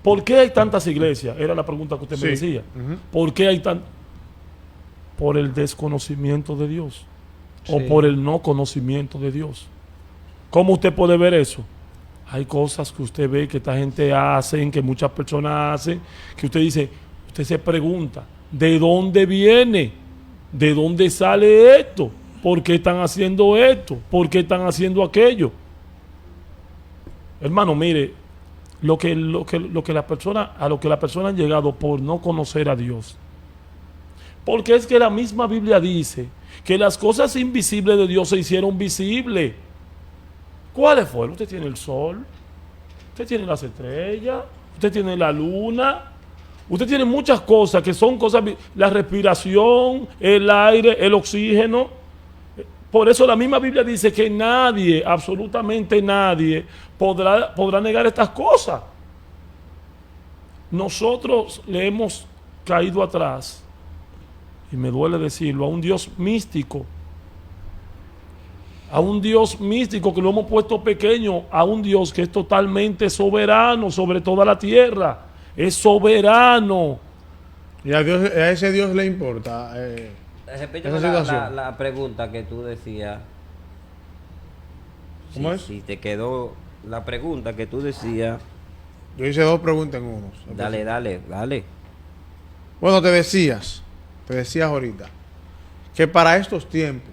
¿Por qué hay tantas iglesias? Era la pregunta que usted me decía. ¿Por qué hay tan? Por el desconocimiento de Dios. O Sí. por el no conocimiento de Dios. ¿Cómo usted puede ver eso? Hay cosas que usted ve que esta gente hace, que muchas personas hacen, que usted dice, usted se pregunta, ¿de dónde viene? ¿De dónde sale esto? ¿Por qué están haciendo esto? ¿Por qué están haciendo aquello? Hermano, mire, a lo que las personas han llegado por no conocer a Dios. Porque es que la misma Biblia dice que las cosas invisibles de Dios se hicieron visibles. ¿Cuáles fueron? Usted tiene el sol, usted tiene las estrellas, usted tiene la luna, usted tiene muchas cosas que son cosas, la respiración, el aire, el oxígeno. Por eso la misma Biblia dice que nadie, absolutamente nadie, podrá negar estas cosas. Nosotros le hemos caído atrás, y me duele decirlo, a un Dios místico. A un Dios místico que lo hemos puesto pequeño, a un Dios que es totalmente soberano sobre toda la tierra. Es soberano. Y a ese Dios le importa. Repíteme esa situación. la pregunta que tú decías. ¿Cómo es? Si te quedó la pregunta que tú decías. Yo hice dos preguntas en uno. Dale. Bueno, te decías ahorita, que para estos tiempos,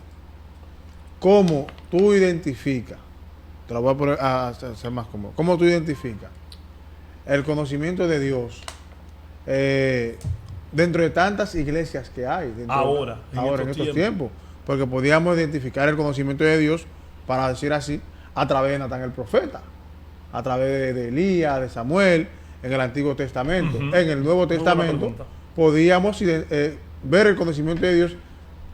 ¿cómo tú identificas? Te lo voy a poner a hacer más cómodo. ¿Cómo tú identificas el conocimiento de Dios dentro de tantas iglesias que hay? Ahora, en estos tiempos. Porque podíamos identificar el conocimiento de Dios, para decir así, a través de Natán el profeta, a través de Elías, de Samuel, en el Antiguo Testamento. Ujú. En el Nuevo Muy buena Testamento pregunta. podíamos ver el conocimiento de Dios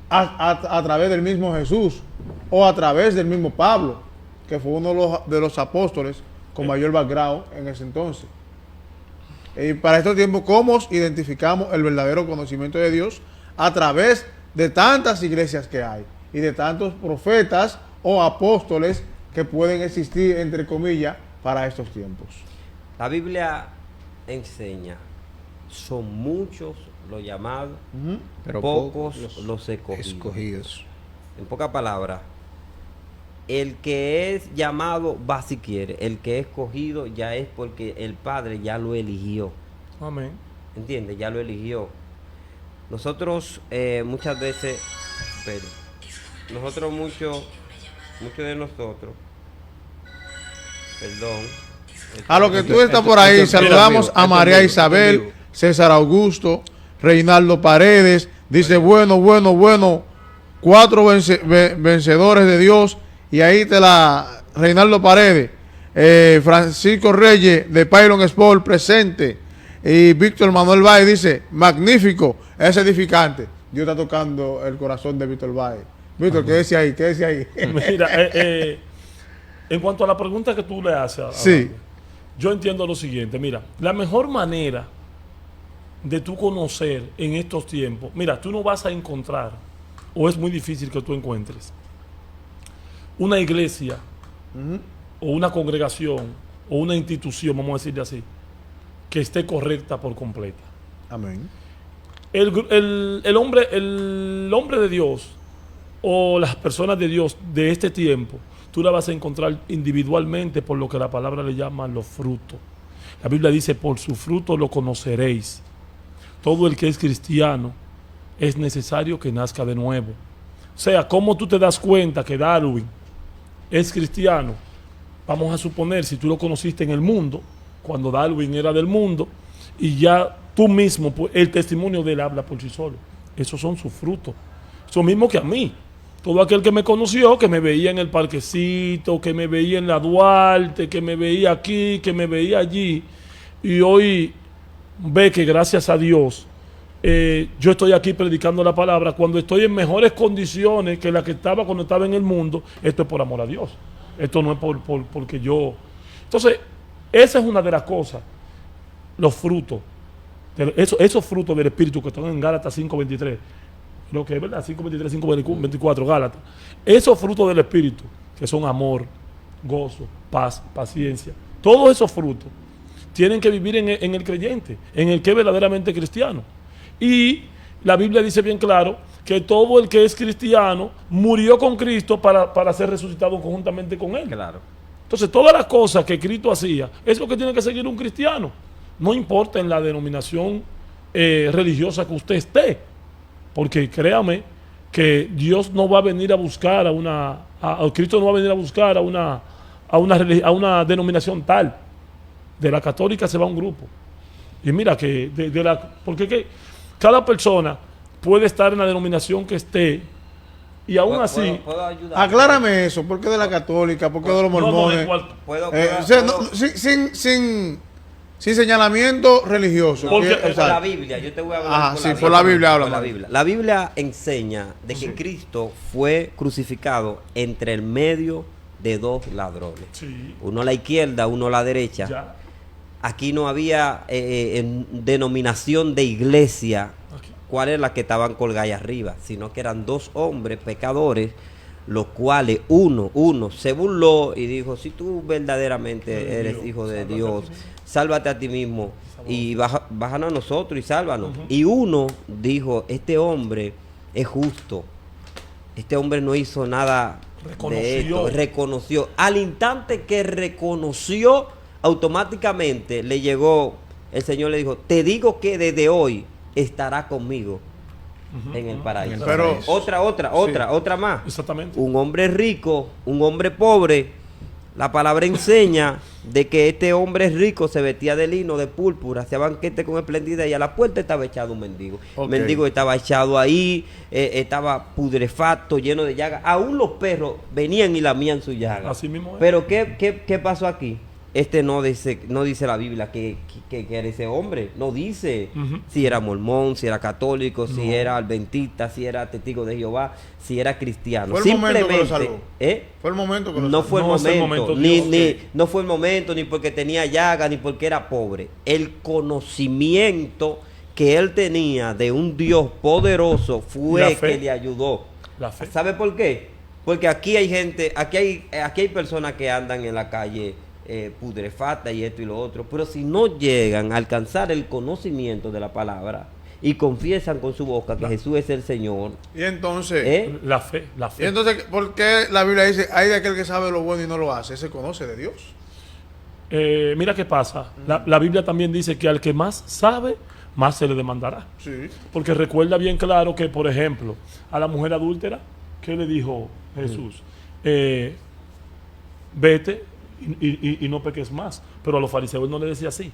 a través del mismo Jesús o a través del mismo Pablo, que fue uno de los apóstoles con mayor background en ese entonces. Y para estos tiempos, ¿cómo identificamos el verdadero conocimiento de Dios? A través de tantas iglesias que hay y de tantos profetas o apóstoles que pueden existir, entre comillas, para estos tiempos. La Biblia enseña, son muchos los llamados, Pero pocos pocos los escogidos. escogidos. En pocas palabras, el que es llamado va si quiere, el que es escogido ya es porque el Padre ya lo eligió. Amén. ¿Entiendes? Ya lo eligió. Nosotros muchas veces Pero muchos de nosotros, perdón. A lo que tú estás por ahí, saludamos a María Isabel, César Augusto, Reinaldo Paredes. Dice, bueno, 4 vencedores de Dios. Y ahí Reinaldo Paredes, Francisco Reyes de Pylon Sport presente. Y Víctor Manuel Valle dice, magnífico, es edificante. Dios está tocando el corazón de Víctor Valle. Víctor, ¿qué decía ahí? Mira, en cuanto a la pregunta que tú le haces, sí. Yo entiendo lo siguiente. Mira, la mejor manera de tú conocer en estos tiempos, mira, tú no vas a encontrar, o es muy difícil que tú encuentres, una iglesia o una congregación o una institución, vamos a decirle así, que esté correcta por completa. Amén. El hombre de Dios o las personas de Dios de este tiempo, tú la vas a encontrar individualmente por lo que la palabra le llama los frutos. La Biblia dice, por su fruto lo conoceréis. Todo el que es cristiano es necesario que nazca de nuevo. O sea, ¿cómo tú te das cuenta que Darwin es cristiano? Vamos a suponer, si tú lo conociste en el mundo, cuando Darwin era del mundo, y ya tú mismo, pues, el testimonio de él habla por sí solo. Esos son sus frutos. Eso mismo que a mí. Todo aquel que me conoció, que me veía en el parquecito, que me veía en la Duarte, que me veía aquí, que me veía allí, y hoy ve que gracias a Dios yo estoy aquí predicando la palabra, cuando estoy en mejores condiciones que la que estaba cuando estaba en el mundo. Esto es por amor a Dios. Esto no es porque yo... Entonces, esa es una de las cosas, los frutos, esos frutos del Espíritu que están en Gálatas 5:23. Lo que es verdad, 5:23, 5:24, Gálatas. Esos frutos del Espíritu, que son amor, gozo, paz, paciencia, todos esos frutos tienen que vivir en el creyente, en el que es verdaderamente cristiano. Y la Biblia dice bien claro que todo el que es cristiano murió con Cristo para ser resucitado conjuntamente con Él. Claro. Entonces, todas las cosas que Cristo hacía, es lo que tiene que seguir un cristiano. No importa en la denominación religiosa que usted esté. Porque créame que Dios no va a venir a buscar Cristo no va a venir a buscar a una denominación tal. De la católica se va a un grupo. Y mira que porque cada persona puede estar en la denominación que esté y aún así... ¿Puedo ayudar? Aclárame eso, ¿por qué de la católica? ¿Por qué de los mormones? Sin señalamiento religioso. Porque por la Biblia, yo te voy a hablar por la Biblia. La Biblia enseña de que Cristo fue crucificado entre el medio de dos ladrones. Sí. Uno a la izquierda, uno a la derecha. Ya. Aquí no había denominación de iglesia, cuál es la que estaban colgadas ahí arriba, sino que eran dos hombres pecadores, los cuales uno se burló y dijo, si tú verdaderamente eres hijo de Dios, sálvate a ti mismo y bájanos a nosotros y sálvanos. Y uno dijo, este hombre es justo, este hombre no hizo nada de esto, reconoció. Al instante que reconoció, automáticamente le llegó, el Señor le dijo, te digo que desde hoy estará conmigo en el paraíso. Pero otra más. Exactamente. Un hombre rico, un hombre pobre, la palabra enseña de que este hombre rico se vestía de lino, de púrpura, hacía banquete con esplendidez y a la puerta estaba echado un mendigo. Okay. El mendigo estaba echado ahí, estaba putrefacto, lleno de llagas. Aún los perros venían y lamían su llaga. Así mismo es. Pero ¿qué pasó aquí? No dice la Biblia que era ese hombre. No dice si era mormón, si era católico, si era adventista, si era testigo de Jehová, si era cristiano. Fue el momento que lo salvó. Fue el momento que lo no salvó. fue el No es el momento, momento, no fue el momento, ni porque tenía llaga, ni porque era pobre. El conocimiento que él tenía de un Dios poderoso fue que le ayudó. La fe. ¿Sabe por qué? Porque aquí hay gente, aquí hay personas que andan en la calle pudrefacta y esto y lo otro, pero si no llegan a alcanzar el conocimiento de la palabra y confiesan con su boca que Jesús es el Señor, y entonces La fe. y entonces ¿por qué la Biblia dice hay de aquel que sabe lo bueno y no lo hace? Se conoce de Dios. Mira qué pasa. La Biblia también dice que al que más sabe, más se le demandará. Sí. Porque recuerda bien claro que, por ejemplo, a la mujer adúltera, ¿qué le dijo Jesús? Vete y no peques más. Pero a los fariseos no le decía así.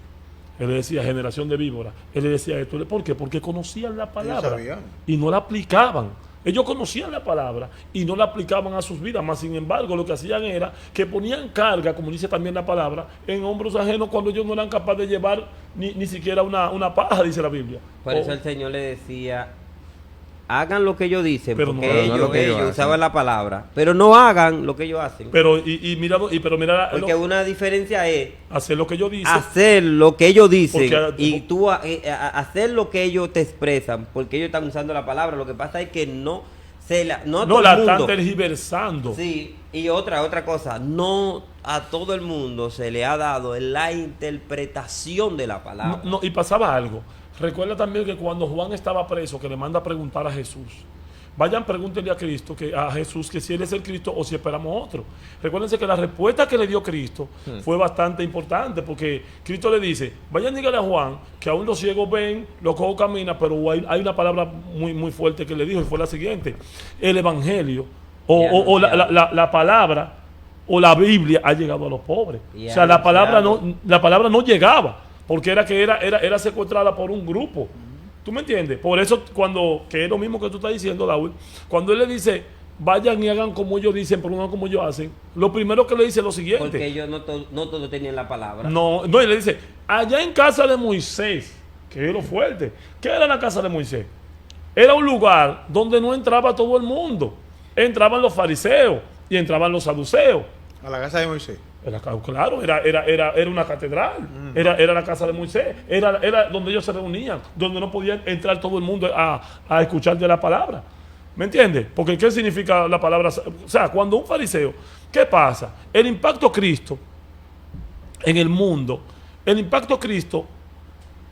Él le decía generación de víboras. Él le decía esto. ¿Por qué? Porque conocían la palabra sabían. y no la aplicaban. Ellos conocían la palabra y no la aplicaban a sus vidas. Más sin embargo, lo que hacían era que ponían carga, como dice también la palabra, en hombros ajenos cuando ellos no eran capaces de llevar ni siquiera una paja, dice la Biblia. Por eso el Señor le decía, hagan lo que ellos dicen, Pero porque no ellos, lo que ellos hacen. usaban la palabra, pero no hagan lo que ellos hacen. Pero mira Porque una diferencia es hacer lo que yo dice. hacer lo que ellos dicen Porque- y tú hacer lo que ellos te expresan, porque ellos están usando la palabra. Lo que pasa es que no No todo la el mundo. están tergiversando. Sí, y otra cosa, no a todo el mundo se le ha dado la interpretación de la palabra. No, y pasaba algo. Recuerda también que cuando Juan estaba preso, que le manda a preguntar a Jesús. Vayan, pregúntenle a Jesús que si él es el Cristo o si esperamos otro. Recuérdense que la respuesta que le dio Cristo fue bastante importante, porque Cristo le dice, vayan, dígale a Juan que aún los ciegos ven, los cojos caminan, pero hay una palabra muy, muy fuerte que le dijo y fue la siguiente: el evangelio o la palabra o la Biblia ha llegado a los pobres. Y O sea, ha la palabra anunciado. no llegaba, porque era secuestrada por un grupo. ¿Tú me entiendes? Por eso que es lo mismo que tú estás diciendo, David, cuando él le dice, vayan y hagan como ellos dicen, pero no como ellos hacen, lo primero que le dice es lo siguiente. Porque ellos no todos tenían la palabra. No, y le dice, allá en casa de Moisés, que es lo fuerte. ¿Qué era la casa de Moisés? Era un lugar donde no entraba todo el mundo. Entraban los fariseos y entraban los saduceos. A la casa de Moisés. Claro, era una catedral, era la casa de Moisés, era donde ellos se reunían, donde no podían entrar todo el mundo a escuchar de la palabra. ¿Me entiendes? Porque ¿qué significa la palabra? O sea, cuando un fariseo, ¿qué pasa? El impacto Cristo en el mundo, el impacto Cristo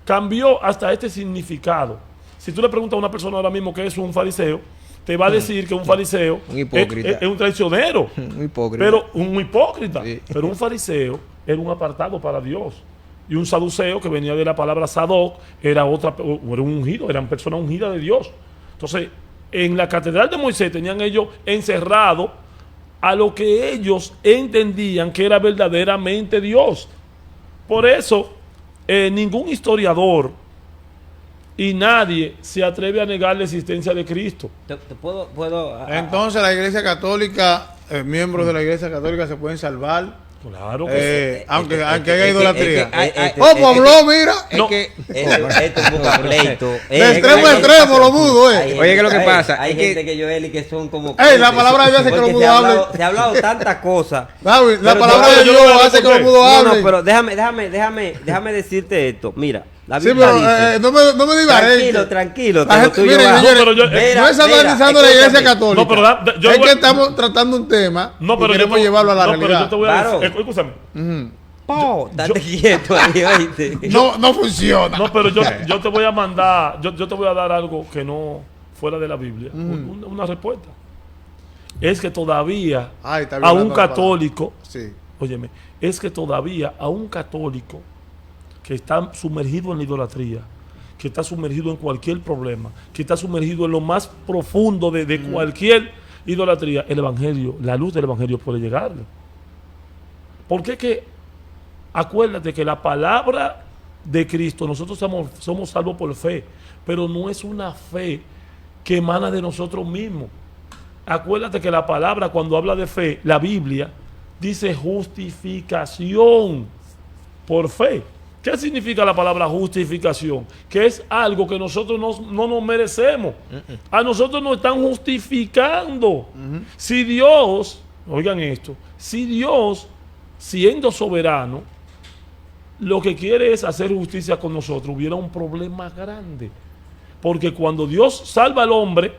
cambió hasta este significado. Si tú le preguntas a una persona ahora mismo qué es un fariseo, te va a decir que un fariseo Un hipócrita. es un traicionero. Un hipócrita. Pero un hipócrita. Sí. Pero un fariseo era un apartado para Dios. Y un saduceo, que venía de la palabra Sadoc, era un ungido, eran personas ungidas de Dios. Entonces, en la catedral de Moisés tenían ellos encerrado a lo que ellos entendían que era verdaderamente Dios. Por eso, ningún historiador y nadie se atreve a negar la existencia de Cristo. Te puedo Entonces la Iglesia Católica, miembros de la Iglesia Católica se pueden salvar, Claro que sí. aunque haya idolatría. Oh, ¿Cómo habló? Mira. Es No. que, esto es un pleito. De extremo a extremo, lo mudo, Hay Oye, ¿qué es lo que gente- pasa? Hay Es que- gente que yo y que son como. La palabra de Dios hace que los Porque mudos hablen. Se ha hablado tantas cosas. David, la Pero palabra yo de lo Dios voy a hace que los responder. mudos No, no, hablen. pero déjame decirte esto. Mira, la Sí, Biblia pero dice. no me digas Tranquilo, La que lo gente- tuyo miren, va. señores, pero yo- no es satanizando la Iglesia escúchame. Católica. No, pero yo es voy- que estamos tratando un tema No, y pero queremos llevarlo a la pero yo realidad. te voy a Claro. decir, escúchame. Oh, date quieto ahí, oíste. No funciona. No, pero yo te voy a mandar, yo te voy a dar algo que no fuera de la Biblia, una respuesta. Es que todavía Ay, está a violando un la palabra. católico, Sí. óyeme, es que todavía a un católico que está sumergido en la idolatría, que está sumergido en cualquier problema, que está sumergido en lo más profundo de cualquier idolatría, el evangelio, la luz del evangelio puede llegarle. Porque es que acuérdate que la palabra de Cristo, nosotros somos salvos por fe, pero no es una fe que emana de nosotros mismos. Acuérdate que la palabra, cuando habla de fe, la Biblia dice justificación por fe. ¿Qué significa la palabra justificación? Que es algo que nosotros no nos merecemos. A nosotros nos están justificando. Si Dios, oigan esto, si Dios, siendo soberano, lo que quiere es hacer justicia con nosotros, hubiera un problema grande. Porque cuando Dios salva al hombre,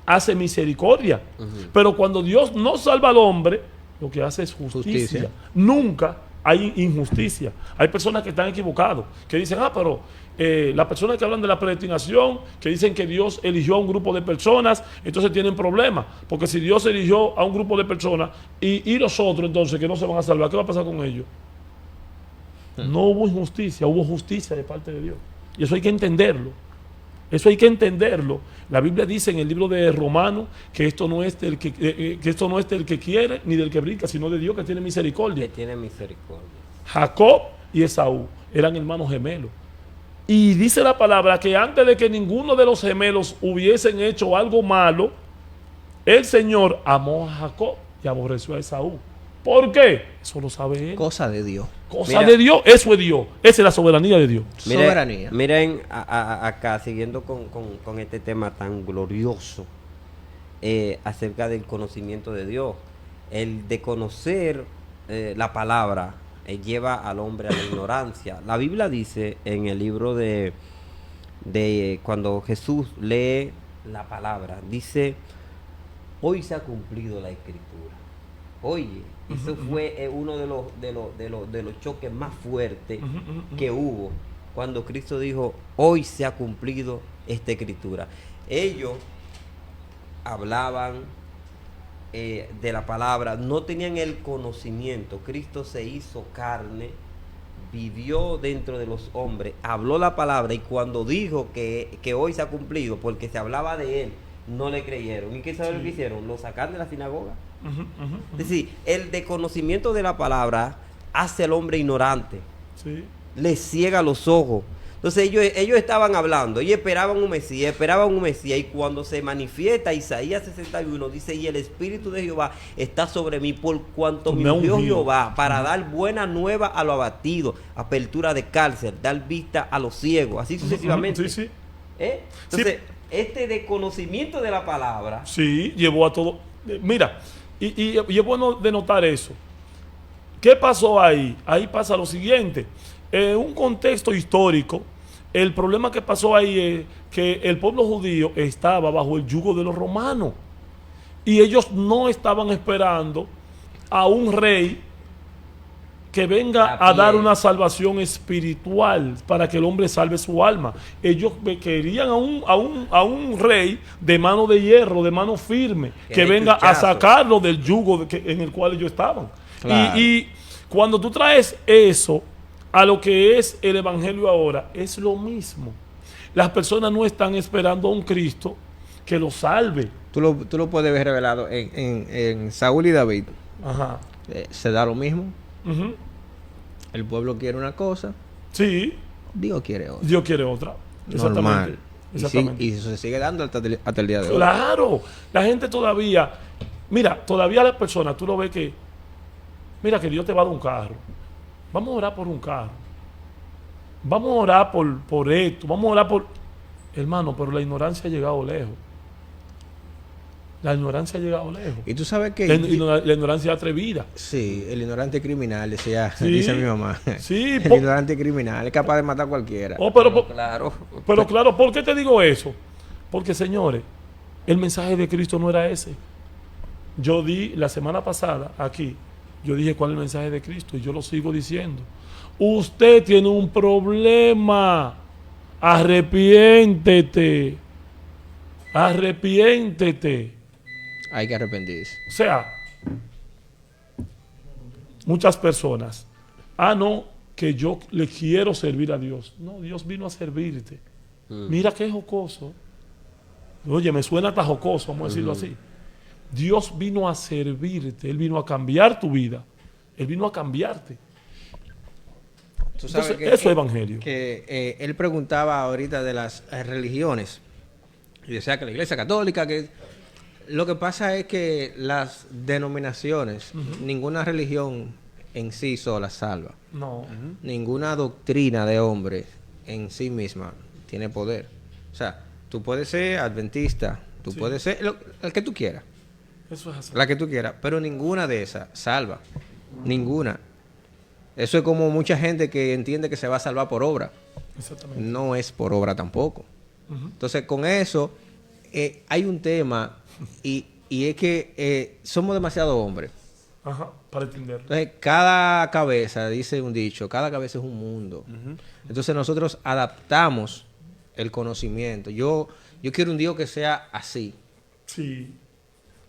hace misericordia. Pero cuando Dios no salva al hombre, lo que hace es justicia. Nunca hay injusticia. Hay personas que están equivocadas, que dicen, pero las personas que hablan de la predestinación, que dicen que Dios eligió a un grupo de personas, entonces tienen problemas. Porque si Dios eligió a un grupo de personas y los otros entonces que no se van a salvar, ¿qué va a pasar con ellos? No hubo injusticia, hubo justicia de parte de Dios. Y eso hay que entenderlo. Eso hay que entenderlo. La Biblia dice en el libro de Romanos que esto no es del que quiere ni del que brinca, sino de Dios que tiene misericordia. Que tiene misericordia. Jacob y Esaú eran hermanos gemelos. Y dice la palabra que antes de que ninguno de los gemelos hubiesen hecho algo malo, el Señor amó a Jacob y aborreció a Esaú. ¿Por qué? Eso lo sabe él. Cosa de Dios. Cosa Mira, de Dios, eso es Dios. Esa es la soberanía de Dios. Soberanía. Miren acá, siguiendo con este tema tan glorioso acerca del conocimiento de Dios. El de conocer la palabra lleva al hombre a la ignorancia. La Biblia dice en el libro de cuando Jesús lee la palabra, dice, hoy se ha cumplido la escritura. Oye, eso fue uno de los choques más fuertes que hubo cuando Cristo dijo, hoy se ha cumplido esta escritura. Ellos hablaban de la palabra, no tenían el conocimiento. Cristo se hizo carne, vivió dentro de los hombres, habló la palabra, y cuando dijo que hoy se ha cumplido, porque se hablaba de él, no le creyeron. ¿Y qué saben lo que hicieron? Lo sacaron de la sinagoga. Es decir, el desconocimiento de la palabra hace al hombre ignorante, Sí. le ciega los ojos. Entonces ellos estaban hablando, ellos esperaban un Mesías, y cuando se manifiesta Isaías 61, dice, y el Espíritu de Jehová está sobre mí, por cuanto me ungió Jehová, para dar buena nueva a los abatidos, apertura de cárcel, dar vista a los ciegos, así sucesivamente. Sí, sí. Entonces, este desconocimiento de la palabra, Sí, llevó a todo. Mira, y es bueno denotar eso. ¿Qué pasó ahí? Ahí pasa lo siguiente. En un contexto histórico, el problema que pasó ahí es que el pueblo judío estaba bajo el yugo de los romanos. Y ellos no estaban esperando a un rey que venga a dar una salvación espiritual para que el hombre salve su alma. Ellos querían a un rey de mano de hierro, de mano firme, que venga a sacarlo del yugo en el cual ellos estaban. Claro. Y cuando tú traes eso a lo que es el evangelio ahora, es lo mismo. Las personas no están esperando a un Cristo que los salve. Tú lo puedes ver revelado en Saúl y David. Ajá. Se da lo mismo. Ujú. El pueblo quiere una cosa, Sí, Dios quiere otra. Dios quiere otra. Normal. Exactamente. Y eso se sigue dando hasta el día de hoy. Claro, la gente todavía, mira, todavía las personas, tú lo ves que, mira que Dios te va a dar un carro. Vamos a orar por un carro. Vamos a orar por esto. Vamos a orar por... Hermano, pero la ignorancia ha llegado lejos. La ignorancia ha llegado lejos. Y tú sabes que... La ignorancia atrevida. Sí, el ignorante criminal, decía, Sí. dice mi mamá. Sí, El ignorante criminal, es capaz de matar a cualquiera. Oh, pero claro, claro, ¿por qué te digo eso? Porque, señores, el mensaje de Cristo no era ese. Yo di la semana pasada aquí, yo dije cuál es el mensaje de Cristo y yo lo sigo diciendo. Usted tiene un problema. Arrepiéntete. Arrepiéntete. Hay que arrepentirse. O sea, muchas personas, no, que yo le quiero servir a Dios. No, Dios vino a servirte. Mira qué jocoso. Oye, me suena hasta jocoso, vamos a decirlo así. Dios vino a servirte, Él vino a cambiar tu vida, Él vino a cambiarte. Tú sabes Entonces, eso es evangelio. Que él preguntaba ahorita de las religiones y decía que la Iglesia Católica, que lo que pasa es que las denominaciones, ninguna religión en sí sola salva. No. Ninguna doctrina de hombre en sí misma tiene poder. O sea, tú puedes ser adventista, tú puedes ser el que tú quieras, Eso es así. la que tú quieras, pero ninguna de esas salva. Ninguna. Eso es como mucha gente que entiende que se va a salvar por obra. Exactamente. No es por obra tampoco. Entonces, con eso hay un tema y es que somos demasiado hombres. Ajá, para entenderlo. Entonces, cada cabeza, dice un dicho, cada cabeza es un mundo. Entonces, nosotros adaptamos el conocimiento. Yo quiero un Dios que sea así, Sí.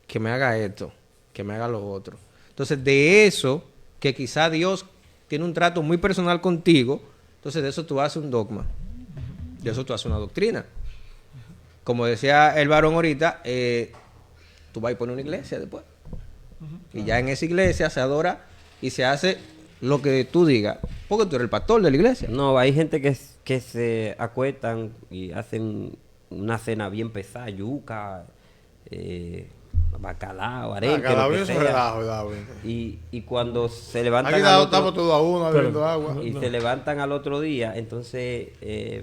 que me haga esto, que me haga lo otro. Entonces, de eso, que quizá Dios tiene un trato muy personal contigo, entonces de eso tú haces un dogma. De eso tú haces una doctrina. Como decía el varón ahorita, tú vas a poner una iglesia después. Y ya en esa iglesia se adora y se hace lo que tú digas. Porque tú eres el pastor de la iglesia. No, hay gente que se acuestan y hacen una cena bien pesada, yuca, bacalao, arenque, lo Cada que vez sea. es relajo, David. Y cuando se levantan Aquí al estamos otro, todos a uno bebiendo agua. y se levantan al otro día, entonces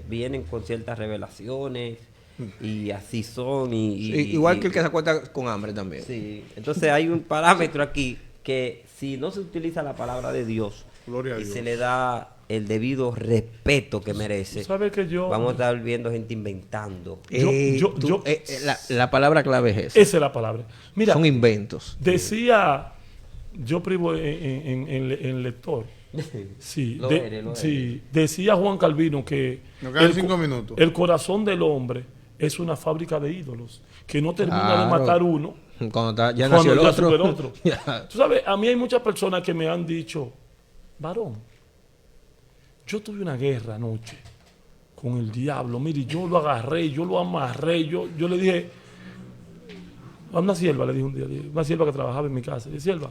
vienen con ciertas revelaciones y así son. Igual que el que se acuesta con hambre también. Sí, entonces hay un parámetro aquí que si no se utiliza la palabra de Dios Gloria a y Dios. se le da el debido respeto que merece, ¿Sabe que yo? vamos a estar viendo gente inventando. La palabra clave es esa. Esa es la palabra. Mira, Son inventos. decía, yo privo en lector. Sí, Lo eres. sí, decía Juan Calvino que Nos quedan el 5 co- minutos. el corazón del hombre es una fábrica de ídolos que no termina de Claro. matar uno Ya cuando nació el ya otro. sube el otro. Ya. Tú sabes, a mí hay muchas personas que me han dicho, varón, yo tuve una guerra anoche con el diablo. Mire, yo lo agarré, yo lo amarré, yo le dije, a una sierva le dije un día, una sierva que trabajaba en mi casa, le dije, sierva,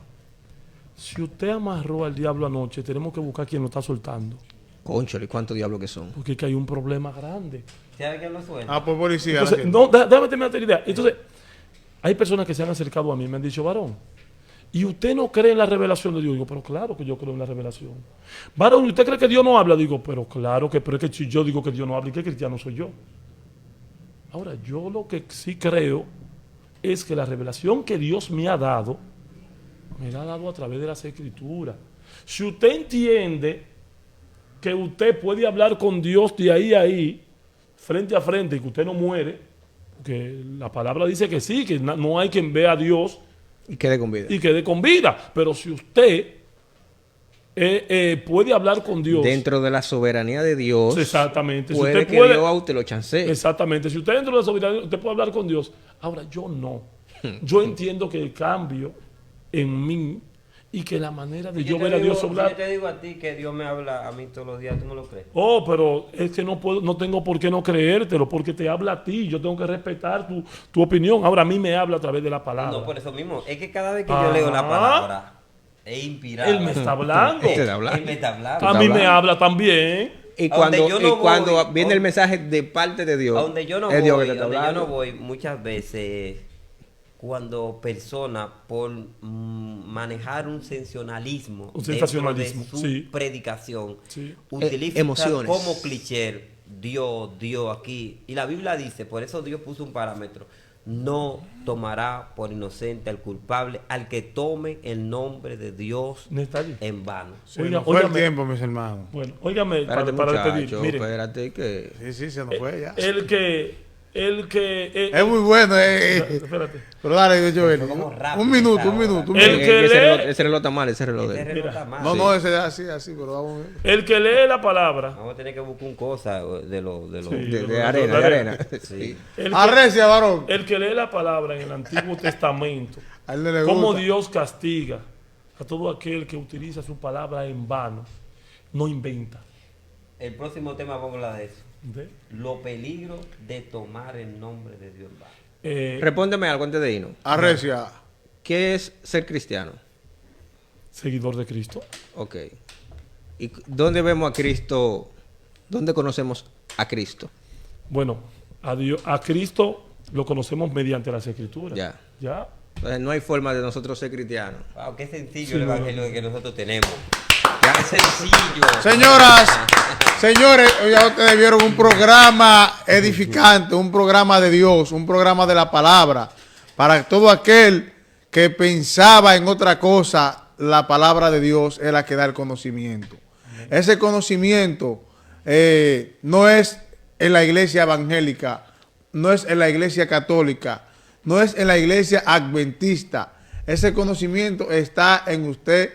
si usted amarró al diablo anoche, tenemos que buscar quien lo está soltando, Cónchale, ¿cuántos diablos que son? porque es que hay un problema grande. ¿Sabe quién lo suelta? Ah, pues policía. Entonces, no, déjame terminar la idea. Entonces, hay personas que se han acercado a mí y me han dicho, varón, ¿y usted no cree en la revelación de Dios? Digo, pero claro que yo creo en la revelación. Varón, ¿y usted cree que Dios no habla? Digo, pero claro que, pero es que si yo digo que Dios no habla, ¿y qué cristiano soy yo? Ahora, yo lo que sí creo es que la revelación que Dios me ha dado, me la ha dado a través de las Escrituras. Si usted entiende que usted puede hablar con Dios de ahí a ahí, frente a frente, y que usted no muere, porque la palabra dice que sí, que no hay quien vea a Dios Y quede con vida. y quede con vida. Pero si usted puede hablar con Dios, Dentro de la soberanía de Dios, exactamente. Si puede usted que puede, Dios a usted lo chancee. exactamente. Si usted dentro de la soberanía, usted puede hablar con Dios. Ahora, yo no. Yo entiendo que el cambio en mí y que la manera de yo ver a Dios Si hablar. yo te digo a ti que Dios me habla a mí todos los días, ¿tú no lo crees? Oh, pero es que no puedo, no tengo por qué no creértelo, porque te habla a ti. Yo tengo que respetar tu opinión. Ahora a mí me habla a través de la palabra. No, por eso mismo. Es que cada vez que yo leo la palabra, es inspirado. Él me está hablando. Él te está hablando. Él me está hablando. A mí me habla también. Y A donde cuando, yo no y cuando voy, viene a- el mensaje de parte de Dios, A donde yo no es Dios voy, que te está donde yo hablando. no voy, muchas veces cuando personas por manejar un sensacionalismo, Un sensacionalismo, dentro de su sí. predicación, Sí. utilizan Emociones. como cliché Dios aquí. Y la Biblia dice, por eso Dios puso un parámetro: no tomará por inocente al culpable al que tome el nombre de Dios No está allí. en vano. Se Oiga, nos fue el óigame. tiempo, mis hermanos. Bueno, óigame, Espérate, para despedir. muchacho, Mire, espérate que... Sí, se nos fue ya. el que Es muy bueno. espérate. Pero dale, Joel. como rápido Un minuto, esta un hora. minuto. Un El minuto. que lee- ese reloj está mal, ese reloj de Ese él. reloj Mira. está mal. No, Sí. no, ese es así, pero vamos a ver. El que lee la palabra, Vamos a tener que buscar un cosa de lo Sí. De arena. sí. el que, Arrecia, varón. el que lee la palabra en el Antiguo Testamento, A él no le cómo gusta. Dios castiga a todo aquel que utiliza su palabra en vano, no inventa. El próximo tema vamos a hablar de eso. ¿Ve? Los peligros de tomar el nombre de Dios en vano. Respóndeme algo antes de irnos. Arrecia. ¿Qué es ser cristiano? Seguidor de Cristo. Ok. ¿Y dónde vemos a Cristo? ¿Dónde conocemos a Cristo? Bueno, a Cristo lo conocemos mediante las Escrituras. Ya. Ya. Entonces, no hay forma de nosotros ser cristianos. Wow, qué sencillo Sí, el no, evangelio que nosotros tenemos. Qué sencillo. Señoras, señores, ya ustedes vieron un programa edificante, un programa de Dios, un programa de la palabra. Para todo aquel que pensaba en otra cosa, la palabra de Dios es la que da el conocimiento. Ese conocimiento no es en la iglesia evangélica, no es en la iglesia católica, no es en la iglesia adventista. Ese conocimiento está en usted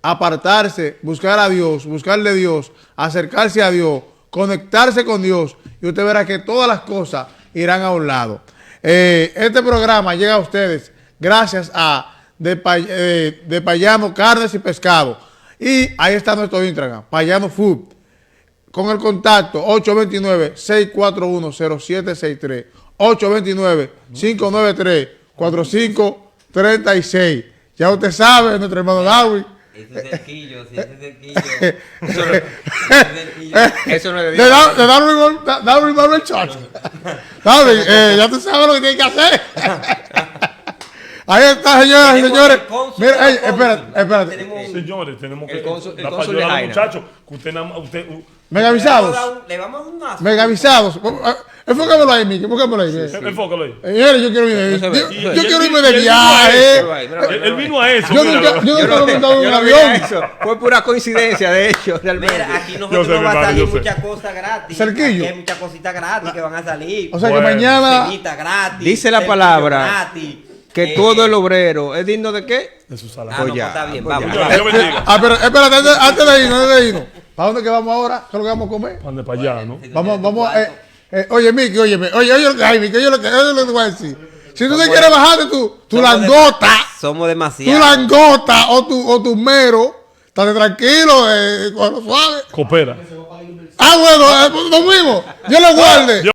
apartarse, buscar a Dios, buscarle a Dios, acercarse a Dios, conectarse con Dios, y usted verá que todas las cosas irán a un lado. Este programa llega a ustedes gracias a de Payano Carnes y Pescado. Y ahí está nuestro Instagram, Payano Food. con el contacto 829-641-0763, 829-593-4536. Ya usted sabe, nuestro hermano Darwin. Ese es cerquillo, si ese es cerquillo. Eso no es de De Dios. Darwin Barber Church. Darwin, ya tú sabes lo que tienes que hacer. Ahí está, señoras y señores. Mira, espérate. Señores, tenemos que. El cónsul la de ayudar a los Jaina. muchachos. Que usted nada más. Usted, Megavisados. Le vamos a dar un nazo. Megavisados. Enfócamelo ahí, Miki. Enfócamelo ahí. enfócalo ahí. Señores, yo quiero irme. No se ve. Yo quiero irme de Él viaje. Él vino a eso. Yo míralo. nunca lo he montado en un Yo no vine a avión. eso. Fue pura coincidencia, de hecho, realmente. Mira, aquí Yo nosotros sé, nos va a hermano, salir yo sé. muchas cosas gratis. Cerquillo. Aquí hay muchas cositas gratis que van a salir. O sea que Bueno. mañana. Ceñita gratis. Dice la cerquillo palabra gratis. que todo el obrero es digno de qué? De su Ah, salario. no, Pues ya, pues está bien, pues vamos. ya. Señor, Dios bendiga. Pero espérate, antes de irnos. ¿Para dónde que vamos ahora? ¿Qué es lo que vamos a comer? Mande para allá, ¿no? Vamos. Oye, Miki, óyeme. Oye, Miki, oye lo que te voy a decir. Si tú te quieres bajarte tu langota, Somos tu demasiados. langota o tu mero, estate tranquilo, con lo suave. Coopera. Bueno, nos fuimos. Dios lo guarde.